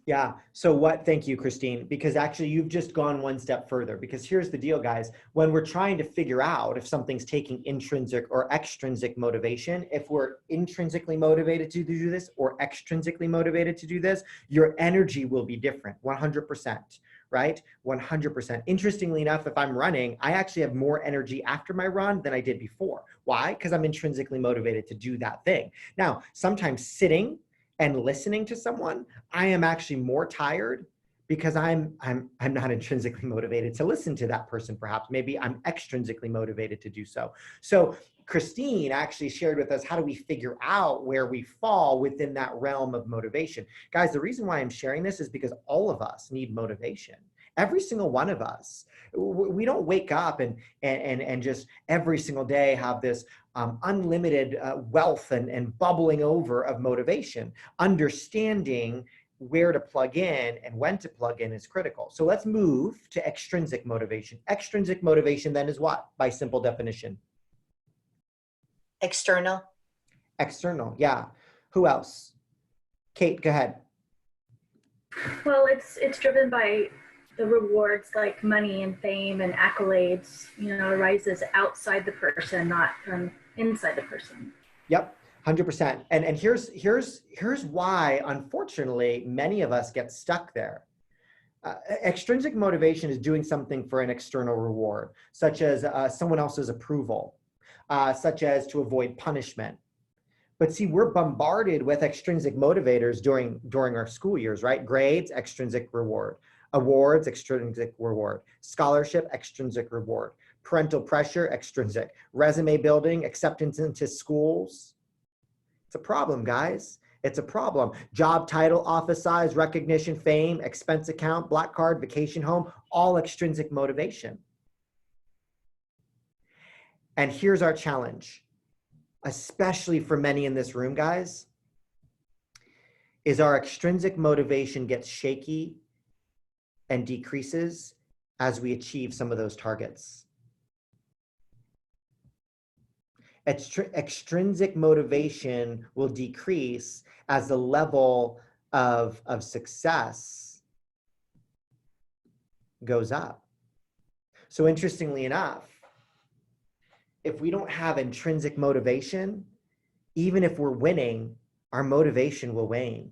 Yeah. So thank you, Christine, because actually you've just gone one step further, because here's the deal, guys. When we're trying to figure out if something's taking intrinsic or extrinsic motivation, if we're intrinsically motivated to do this or extrinsically motivated to do this, your energy will be different, 100%, right? 100%. Interestingly enough, if I'm running, I actually have more energy after my run than I did before. Why? Because I'm intrinsically motivated to do that thing. Now, sometimes sitting and listening to someone, I am actually more tired because I'm not intrinsically motivated to listen to that person. Perhaps maybe I'm extrinsically motivated to do so. So Christine actually shared with us, how do we figure out where we fall within that realm of motivation? Guys, the reason why I'm sharing this is because all of us need motivation. Every single one of us. We don't wake up and just every single day have this unlimited wealth and bubbling over of motivation. Understanding where to plug in and when to plug in is critical. So let's move to extrinsic motivation. Extrinsic motivation then is what, by simple definition? External. External, yeah. Who else? Kate, go ahead. Well, it's driven by the rewards like money and fame and accolades, arises outside the person, not from inside the person. Yep, 100%. And here's why, unfortunately, many of us get stuck there. Extrinsic motivation is doing something for an external reward, such as someone else's approval, such as to avoid punishment. But see, we're bombarded with extrinsic motivators during our school years, right? Grades, extrinsic reward. Awards, extrinsic reward. Scholarship, extrinsic reward. Parental pressure, extrinsic. Resume building, acceptance into schools. It's a problem, guys. It's a problem. Job title, office size, recognition, fame, expense account, black card, vacation home, all extrinsic motivation. And here's our challenge, especially for many in this room, guys, is our extrinsic motivation gets shaky and decreases as we achieve some of those targets. Extrinsic motivation will decrease as the level of success goes up. So interestingly enough, if we don't have intrinsic motivation, even if we're winning, our motivation will wane.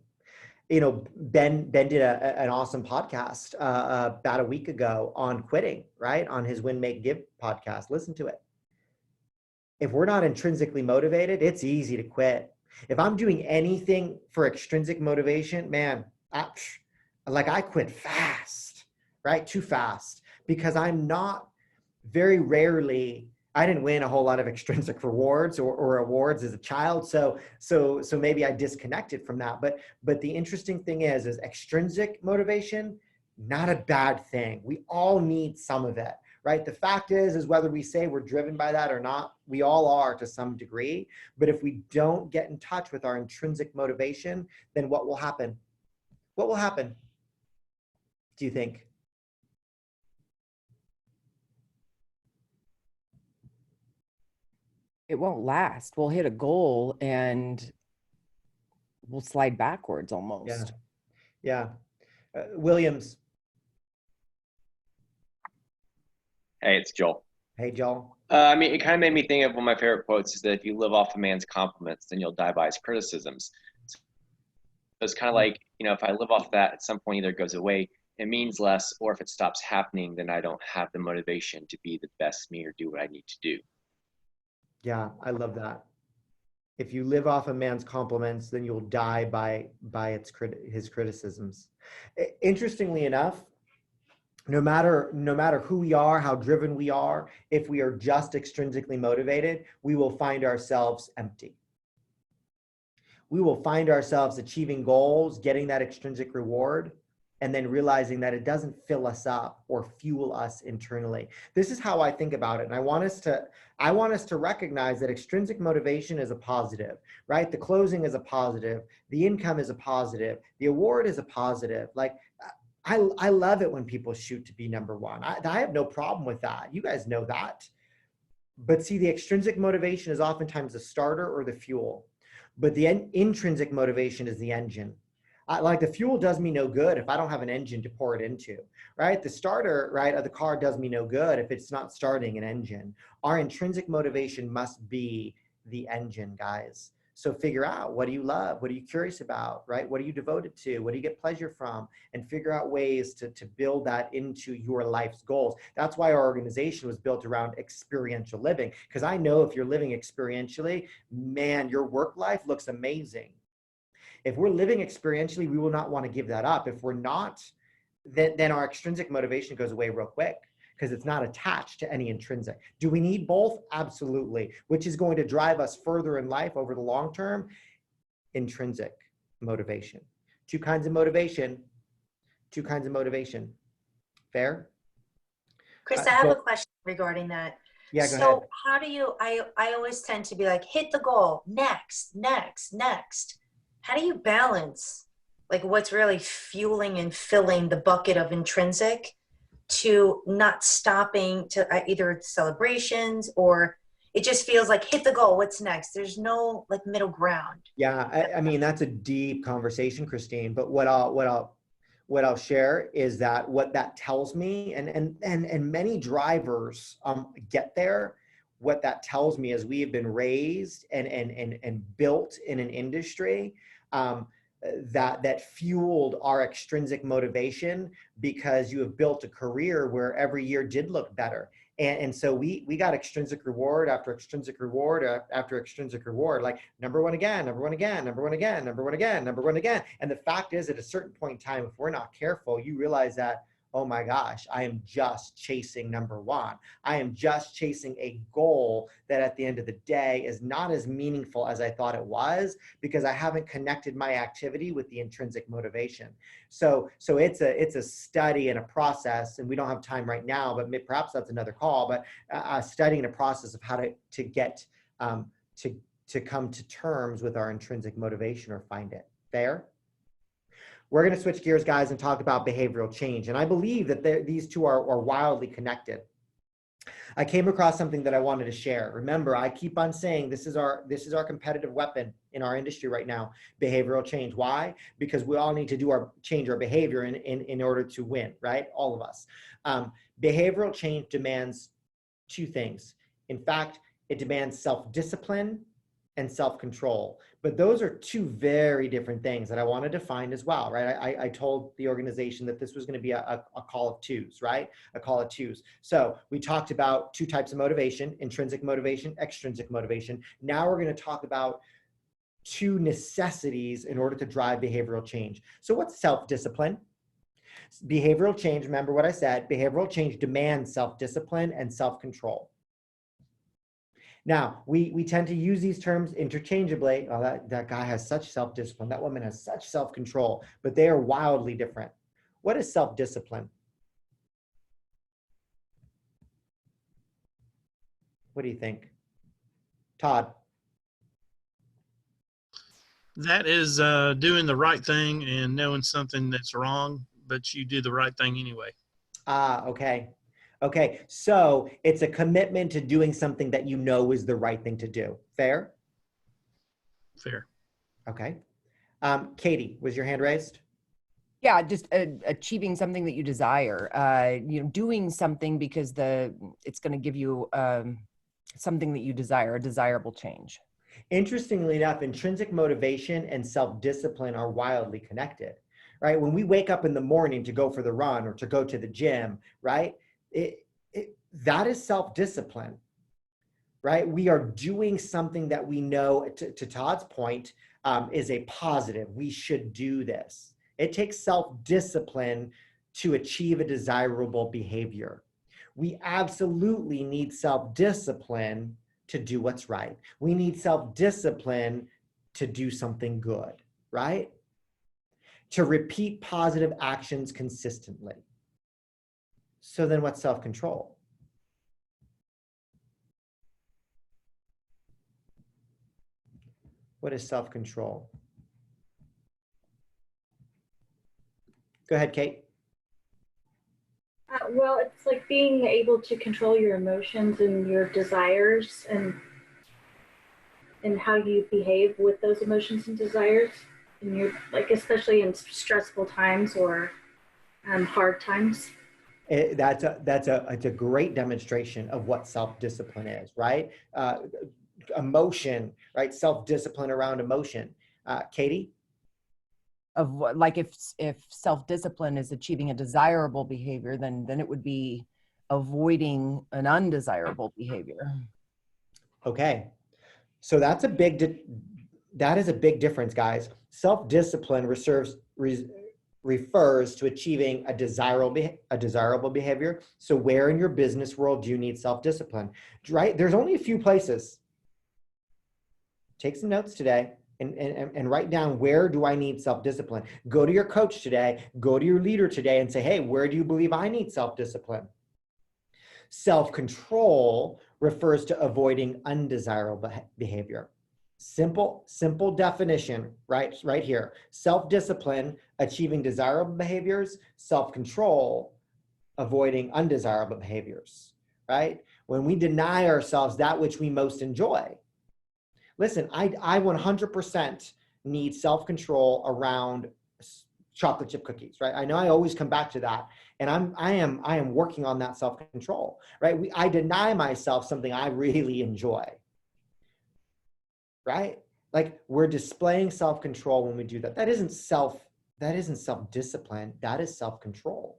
You know, Ben did an awesome podcast about a week ago on quitting, right? On his Win, Make, Give podcast. Listen to it. If we're not intrinsically motivated, it's easy to quit. If I'm doing anything for extrinsic motivation, man, I quit fast, right? Too fast, because I'm not, very rarely, I didn't win a whole lot of extrinsic rewards or awards as a child. So maybe I disconnected from that. But the interesting thing is extrinsic motivation, not a bad thing. We all need some of it. Right? The fact is whether we say we're driven by that or not, we all are to some degree. But if we don't get in touch with our intrinsic motivation, then what will happen? What will happen, do you think? It won't last. We'll hit a goal and we'll slide backwards almost. Yeah. Williams. Hey, it's Joel. Hey, Joel. I mean, it kind of made me think of one of my favorite quotes is that if you live off a man's compliments, then you'll die by his criticisms. So it's kind of like, you know, if I live off that, at some point either it goes away, it means less, or if it stops happening, then I don't have the motivation to be the best me or do what I need to do. Yeah, I love that. If you live off a man's compliments, then you'll die by his criticisms. Interestingly enough, no matter who we are, how driven we are, if we are just extrinsically motivated, we will find ourselves empty. We will find ourselves achieving goals, getting that extrinsic reward, and then realizing that it doesn't fill us up or fuel us internally. This is how I think about it. And I want us to recognize that extrinsic motivation is a positive, right? The closing is a positive. The income is a positive. The award is a positive. Like, I love it when people shoot to be number one. I have no problem with that. You guys know that. But see, the extrinsic motivation is oftentimes the starter or the fuel. But the intrinsic motivation is the engine. Like the fuel does me no good if I don't have an engine to pour it into, right? The starter, right, of the car does me no good if it's not starting an engine. Our intrinsic motivation must be the engine, guys. So figure out, what do you love? What are you curious about, right? What are you devoted to? What do you get pleasure from? And figure out ways to build that into your life's goals. That's why our organization was built around experiential living. Because I know if you're living experientially, man, your work life looks amazing. If we're living experientially, we will not want to give that up. If we're not, then our extrinsic motivation goes away real quick, because it's not attached to any intrinsic. Do we need both? Absolutely. Which is going to drive us further in life over the long term? Intrinsic motivation. Two kinds of motivation. Fair? Chris, I have a question regarding that. Yeah, go ahead. So how do you, I always tend to be like, hit the goal, next. How do you balance like what's really fueling and filling the bucket of intrinsic to not stopping to either celebrations, or it just feels like hit the goal, what's next? There's no like middle ground. Yeah, I mean, that's a deep conversation, Christine, but what I'll share is that what that tells me, and many drivers get there, what that tells me is we have been raised and built in an industry that fueled our extrinsic motivation, because you have built a career where every year did look better. And so we got extrinsic reward after extrinsic reward after extrinsic reward, like number one again. And the fact is, at a certain point in time, if we're not careful, you realize that, oh my gosh, I am just chasing number one. I am just chasing a goal that at the end of the day is not as meaningful as I thought it was, because I haven't connected my activity with the intrinsic motivation. So it's a study and a process, and we don't have time right now, but perhaps that's another call, but studying a process of how to get to come to terms with our intrinsic motivation or find it. Fair? We're going to switch gears, guys, and talk about behavioral change. And I believe that these two are wildly connected. I came across something that I wanted to share. Remember, I keep on saying this is our competitive weapon in our industry right now, behavioral change. Why? Because we all need to change our behavior in order to win, right? All of us. Behavioral change demands two things. In fact, it demands self-discipline and self-control. But those are two very different things that I want to define as well, right? I told the organization that this was going to be a call of twos, right? A call of twos. So we talked about two types of motivation, intrinsic motivation, extrinsic motivation. Now we're going to talk about two necessities in order to drive behavioral change. So what's self-discipline? Behavioral change, remember what I said, behavioral change demands self-discipline and self-control. Now, we tend to use these terms interchangeably. Oh, that guy has such self-discipline. That woman has such self-control, but they are wildly different. What is self-discipline? What do you think? Todd? That is doing the right thing and knowing something that's wrong, but you do the right thing anyway. Ah, okay. Okay, so it's a commitment to doing something that you know is the right thing to do. Fair? Fair. Okay. Katie, was your hand raised? Yeah, just achieving something that you desire. Doing something because it's going to give you something that you desire, a desirable change. Interestingly enough, intrinsic motivation and self-discipline are wildly connected, right? When we wake up in the morning to go for the run or to go to the gym, right? That is self-discipline, right? We are doing something that we know, to Todd's point, is a positive. We should do this. It takes self-discipline to achieve a desirable behavior. We absolutely need self-discipline to do what's right. We need self-discipline to do something good, right? To repeat positive actions consistently. So then what's self-control? What is self-control? Go ahead, Kate. Well, it's like being able to control your emotions and your desires and how you behave with those emotions and desires. And you're like, especially in stressful times or hard times. It's a great demonstration of what self-discipline is, right? Emotion, right? Self-discipline around emotion. Katie? Of what, like if self-discipline is achieving a desirable behavior, then it would be avoiding an undesirable behavior. Okay, so that is a big difference, guys. Self-discipline refers to achieving a desirable behavior. So where in your business world do you need self-discipline? Right? There's only a few places. Take some notes today and write down, where do I need self-discipline? Go to your coach today, go to your leader today and say, hey, where do you believe I need self-discipline? Self-control refers to avoiding undesirable behavior. Simple definition, right here. Self-discipline, achieving desirable behaviors. Self-control, avoiding undesirable behaviors, right? When we deny ourselves that which we most enjoy. Listen, I 100% need self-control around chocolate chip cookies, right? I know I always come back to that, and I am working on that self-control, right? I deny myself something I really enjoy. Right? Like, we're displaying self-control when we do that. That isn't self-discipline. That is self-control.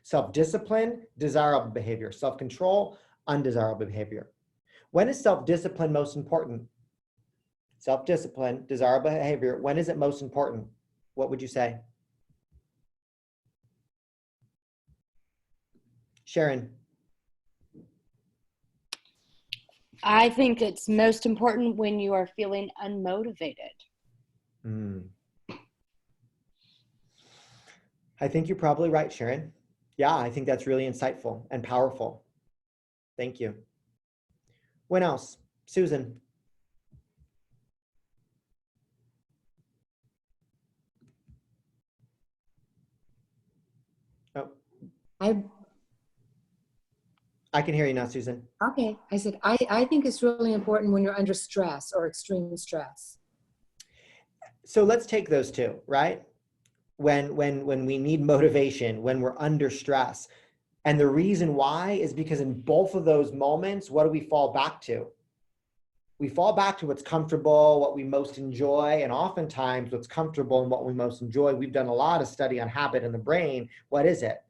Self-discipline, desirable behavior. Self-control, undesirable behavior. When is self-discipline most important? Self-discipline, desirable behavior. When is it most important? What would you say? Sharon. I think it's most important when you are feeling unmotivated. I think you're probably right, Sharon. Yeah, I think that's really insightful and powerful. Thank you. When else? Susan. Oh. I can hear you now, Susan. Okay. I said, I think it's really important when you're under stress or extreme stress. So let's take those two, right? When we need motivation, when we're under stress. And the reason why is because in both of those moments, what do we fall back to? We fall back to what's comfortable, what we most enjoy, and oftentimes what's comfortable and what we most enjoy. We've done a lot of study on habit in the brain. What is it?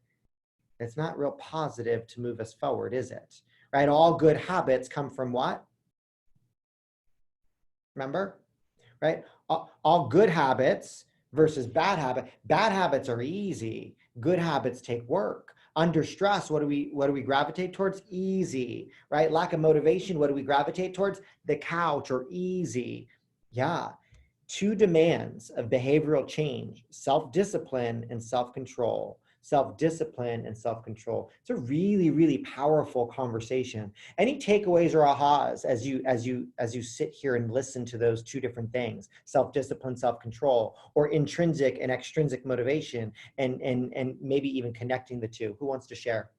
It's not real positive to move us forward, is it? Right? All good habits come from what? Remember? Right? All good habits versus bad habits. Bad habits are easy. Good habits take work. Under stress, what do we gravitate towards? Easy, right? Lack of motivation, what do we gravitate towards? The couch or easy. Yeah. Two demands of behavioral change: self-discipline and self-control. Self-discipline and self-control. It's a really, really powerful conversation. Any takeaways or ahas as you sit here and listen to those two different things: self-discipline, self-control, or intrinsic and extrinsic motivation, and maybe even connecting the two? Who wants to share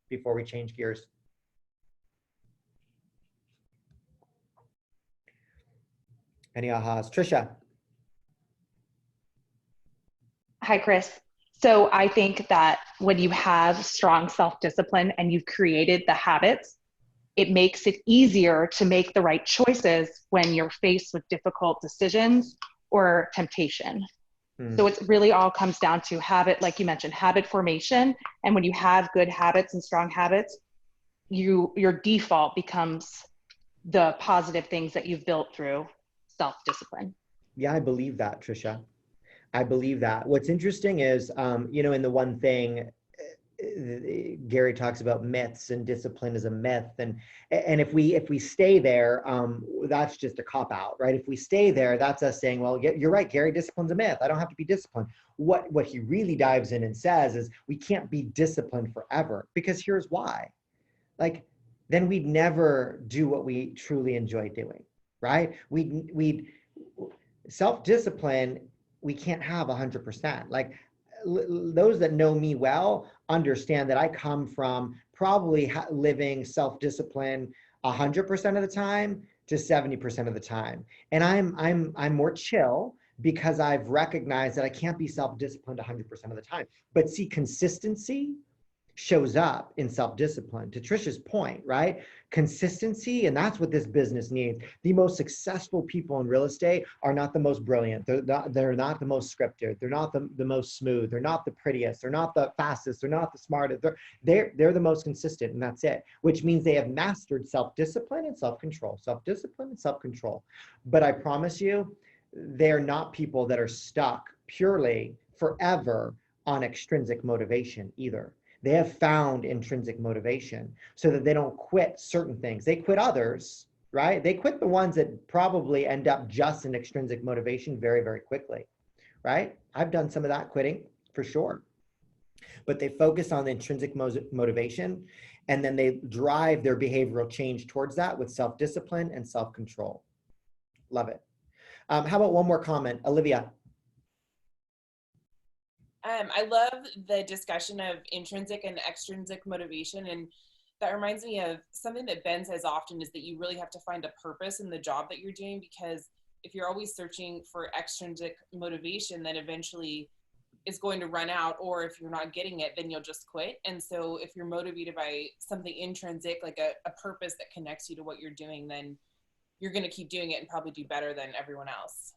before we change gears? Any ahas? Trisha. Hi, Chris. So I think that when you have strong self-discipline and you've created the habits, it makes it easier to make the right choices when you're faced with difficult decisions or temptation. So it really all comes down to habit, like you mentioned, habit formation. And when you have good habits and strong habits, your default becomes the positive things that you've built through self-discipline. Yeah, I believe that, Trisha. I believe that. What's interesting is, in the one thing, Gary talks about myths, and discipline is a myth. And if we stay there, that's just a cop out, right? If we stay there, that's us saying, well, you're right, Gary, discipline's a myth. I don't have to be disciplined. What he really dives in and says is we can't be disciplined forever, because here's why. Like, then we'd never do what we truly enjoy doing, right? We'd self-discipline, we can't have 100%. Like, those that know me well understand that I come from probably living self-discipline 100% of the time to 70% of the time. And I'm more chill because I've recognized that I can't be self-disciplined 100% of the time. But see, consistency shows up in self-discipline. To Trisha's point, right? Consistency, and that's what this business needs. The most successful people in real estate are not the most brilliant. They're not the most scripted. They're not the most smooth. They're not the prettiest. They're not the fastest. They're not the smartest. They're the most consistent, and that's it. Which means they have mastered self-discipline and self-control. Self-discipline and self-control. But I promise you, they're not people that are stuck purely forever on extrinsic motivation either. They have found intrinsic motivation so that they don't quit certain things. They quit others, right? They quit the ones that probably end up just in extrinsic motivation very, very quickly, right? I've done some of that quitting for sure. But they focus on the intrinsic motivation, and then they drive their behavioral change towards that with self-discipline and self-control. Love it. How about one more comment? Olivia. I love the discussion of intrinsic and extrinsic motivation, and that reminds me of something that Ben says often, is that you really have to find a purpose in the job that you're doing, because if you're always searching for extrinsic motivation, then eventually it's going to run out, or if you're not getting it, then you'll just quit. And so if you're motivated by something intrinsic, like a purpose that connects you to what you're doing, then you're going to keep doing it and probably do better than everyone else.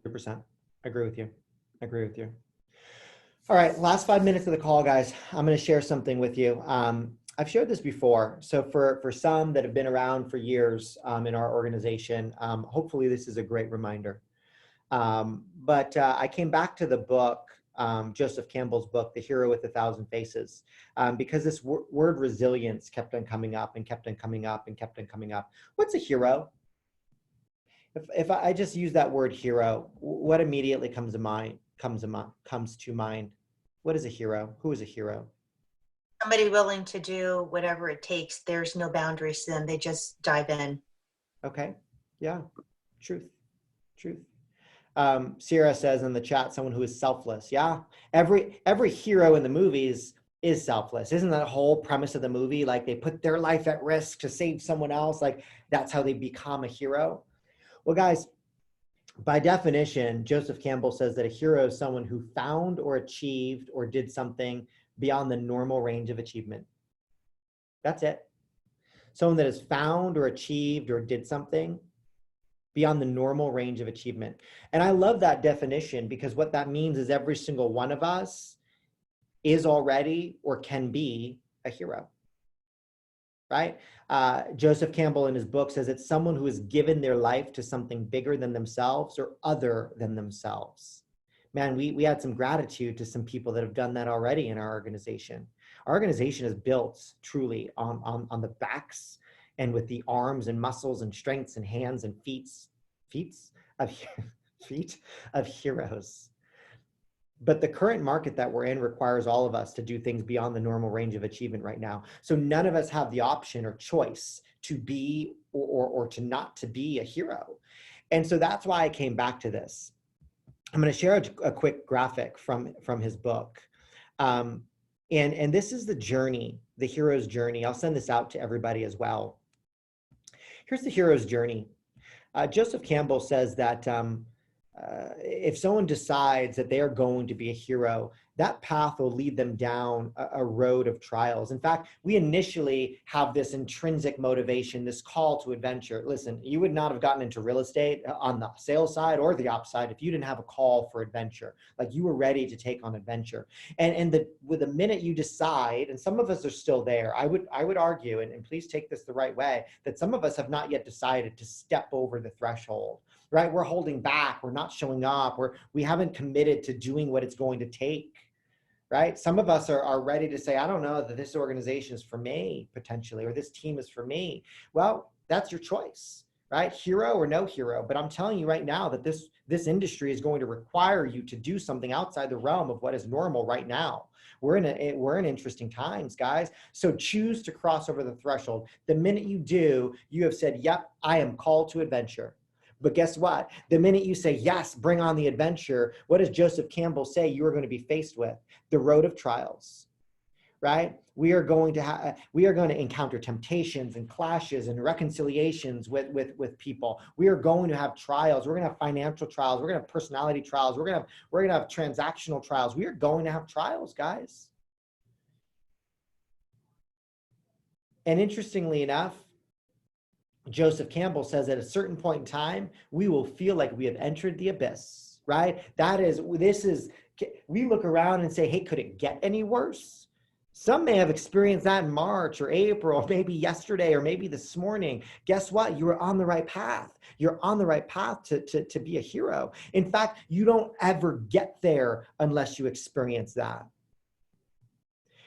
100%. I agree with you. I agree with you. All right, last 5 minutes of the call, guys. I'm going to share something with you. I've shared this before. So for some that have been around for years in our organization, hopefully this is a great reminder. But I came back to the book, Joseph Campbell's book, The Hero with a Thousand Faces, because this word resilience kept on coming up and kept on coming up and kept on coming up. What's a hero? If I just use that word hero, what immediately comes to mind? What is a hero? Who is a hero? Somebody willing to do whatever it takes. There's no boundaries to them. They just dive in. Okay. Yeah. Truth. Sierra says in the chat, someone who is selfless. Yeah. Every hero in the movies is selfless. Isn't that whole premise of the movie? Like they put their life at risk to save someone else. Like that's how they become a hero. Well, guys, by definition, Joseph Campbell says that a hero is someone who found or achieved or did something beyond the normal range of achievement. That's it. Someone that has found or achieved or did something beyond the normal range of achievement. And I love that definition, because what that means is every single one of us is already or can be a hero, right? Joseph Campbell in his book says it's someone who has given their life to something bigger than themselves or other than themselves. Man, we had some gratitude to some people that have done that already in our organization. Our organization is built truly on the backs and with the arms and muscles and strengths and hands and feet of heroes. But the current market that we're in requires all of us to do things beyond the normal range of achievement right now. So none of us have the option or choice to be or to not to be a hero. And so that's why I came back to this. I'm going to share a quick graphic from his book. And this is the journey, the hero's journey. I'll send this out to everybody as well. Here's the hero's journey. Joseph Campbell says that if someone decides that they are going to be a hero, that path will lead them down a road of trials. In fact, we initially have this intrinsic motivation, this call to adventure. Listen, you would not have gotten into real estate on the sales side or the ops side if you didn't have a call for adventure. Like you were ready to take on adventure. And with the minute you decide, and some of us are still there, I would argue, and please take this the right way, that some of us have not yet decided to step over the threshold. Right? We're holding back. We're not showing up. We haven't committed to doing what it's going to take. Right? Some of us are ready to say, I don't know that this organization is for me potentially, or this team is for me. Well, that's your choice, right? Hero or no hero. But I'm telling you right now that this industry is going to require you to do something outside the realm of what is normal right now. We're in interesting times, guys. So choose to cross over the threshold. The minute you do, you have said, yep, I am called to adventure. But guess what? The minute you say, yes, bring on the adventure, what does Joseph Campbell say you are going to be faced with? The road of trials, right? We are going to encounter temptations and clashes and reconciliations with people. We are going to have trials. We're going to have financial trials. We're going to have personality trials. We're going to have transactional trials. We are going to have trials, guys. And interestingly enough, Joseph Campbell says at a certain point in time, we will feel like we have entered the abyss, right? We look around and say, hey, could it get any worse? Some may have experienced that in March or April, or maybe yesterday, or maybe this morning. Guess what? You are on the right path. You're on the right path to be a hero. In fact, you don't ever get there unless you experience that.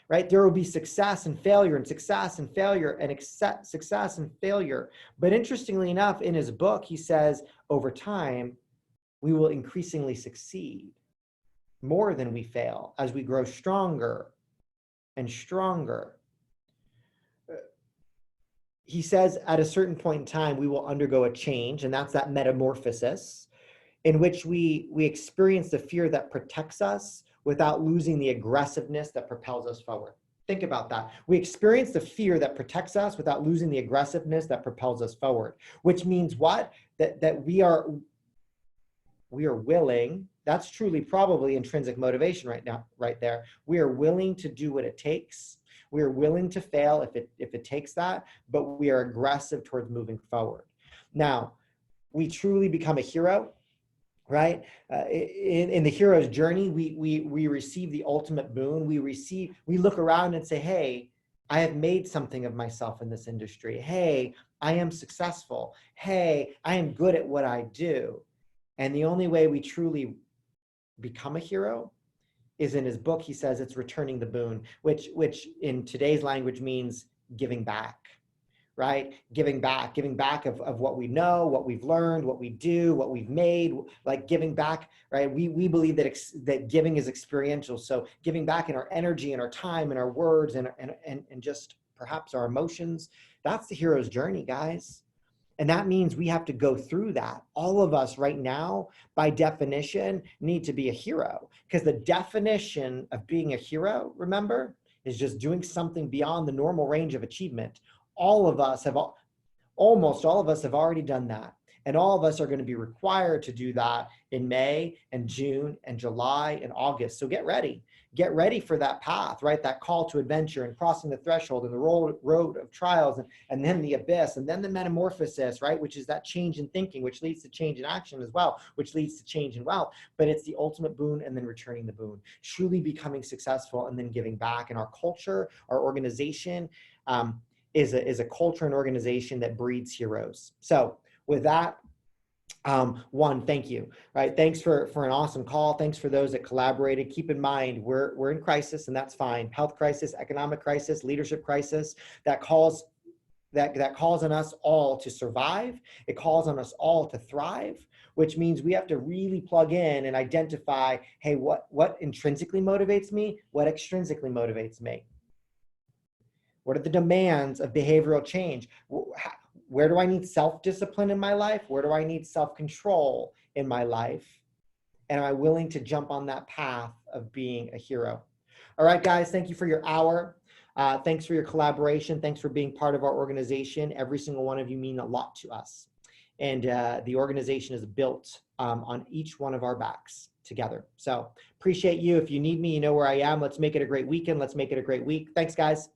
Right? There will be success and failure and success and failure and success and failure. But interestingly enough, in his book, he says, over time, we will increasingly succeed more than we fail as we grow stronger and stronger. He says at a certain point in time, we will undergo a change, and that's that metamorphosis in which we experience the fear that protects us without losing the aggressiveness that propels us forward. Think about that. We experience the fear that protects us without losing the aggressiveness that propels us forward, which means what? That we are willing, that's truly probably intrinsic motivation right now, right there. We are willing to do what it takes. We are willing to fail if it takes that, but we are aggressive towards moving forward. Now, we truly become a hero, right? In the hero's journey, we receive the ultimate boon. We look around and say, hey, I have made something of myself in this industry. Hey, I am successful. Hey, I am good at what I do. And the only way we truly become a hero is in his book. He says it's returning the boon, which in today's language means giving back. Right? Giving back of what we know, what we've learned, what we do, what we've made, like giving back, right? We believe that giving is experiential. So giving back in our energy and our time and our words and just perhaps our emotions, that's the hero's journey, guys. And that means we have to go through that. All of us right now, by definition, need to be a hero, because the definition of being a hero, remember, is just doing something beyond the normal range of achievement. Almost all of us have already done that. And all of us are going to be required to do that in May and June and July and August. So get ready. Get ready for that path, right? That call to adventure and crossing the threshold and the road of trials and then the abyss and then the metamorphosis, right? Which is that change in thinking, which leads to change in action as well, which leads to change in wealth. But it's the ultimate boon and then returning the boon, truly becoming successful and then giving back. And our culture, our organization is a culture and organization that breeds heroes. So with that, one, thank you, right? Thanks for an awesome call. Thanks for those that collaborated. Keep in mind, we're in crisis, and that's fine. Health crisis, economic crisis, leadership crisis, that calls on us all to survive. It calls on us all to thrive, which means we have to really plug in and identify, hey, what intrinsically motivates me? What extrinsically motivates me? What are the demands of behavioral change? Where do I need self-discipline in my life? Where do I need self-control in my life? And am I willing to jump on that path of being a hero? All right, guys, thank you for your hour. Thanks for your collaboration. Thanks for being part of our organization. Every single one of you mean a lot to us. And the organization is built on each one of our backs together. So appreciate you. If you need me, you know where I am. Let's make it a great weekend. Let's make it a great week. Thanks, guys.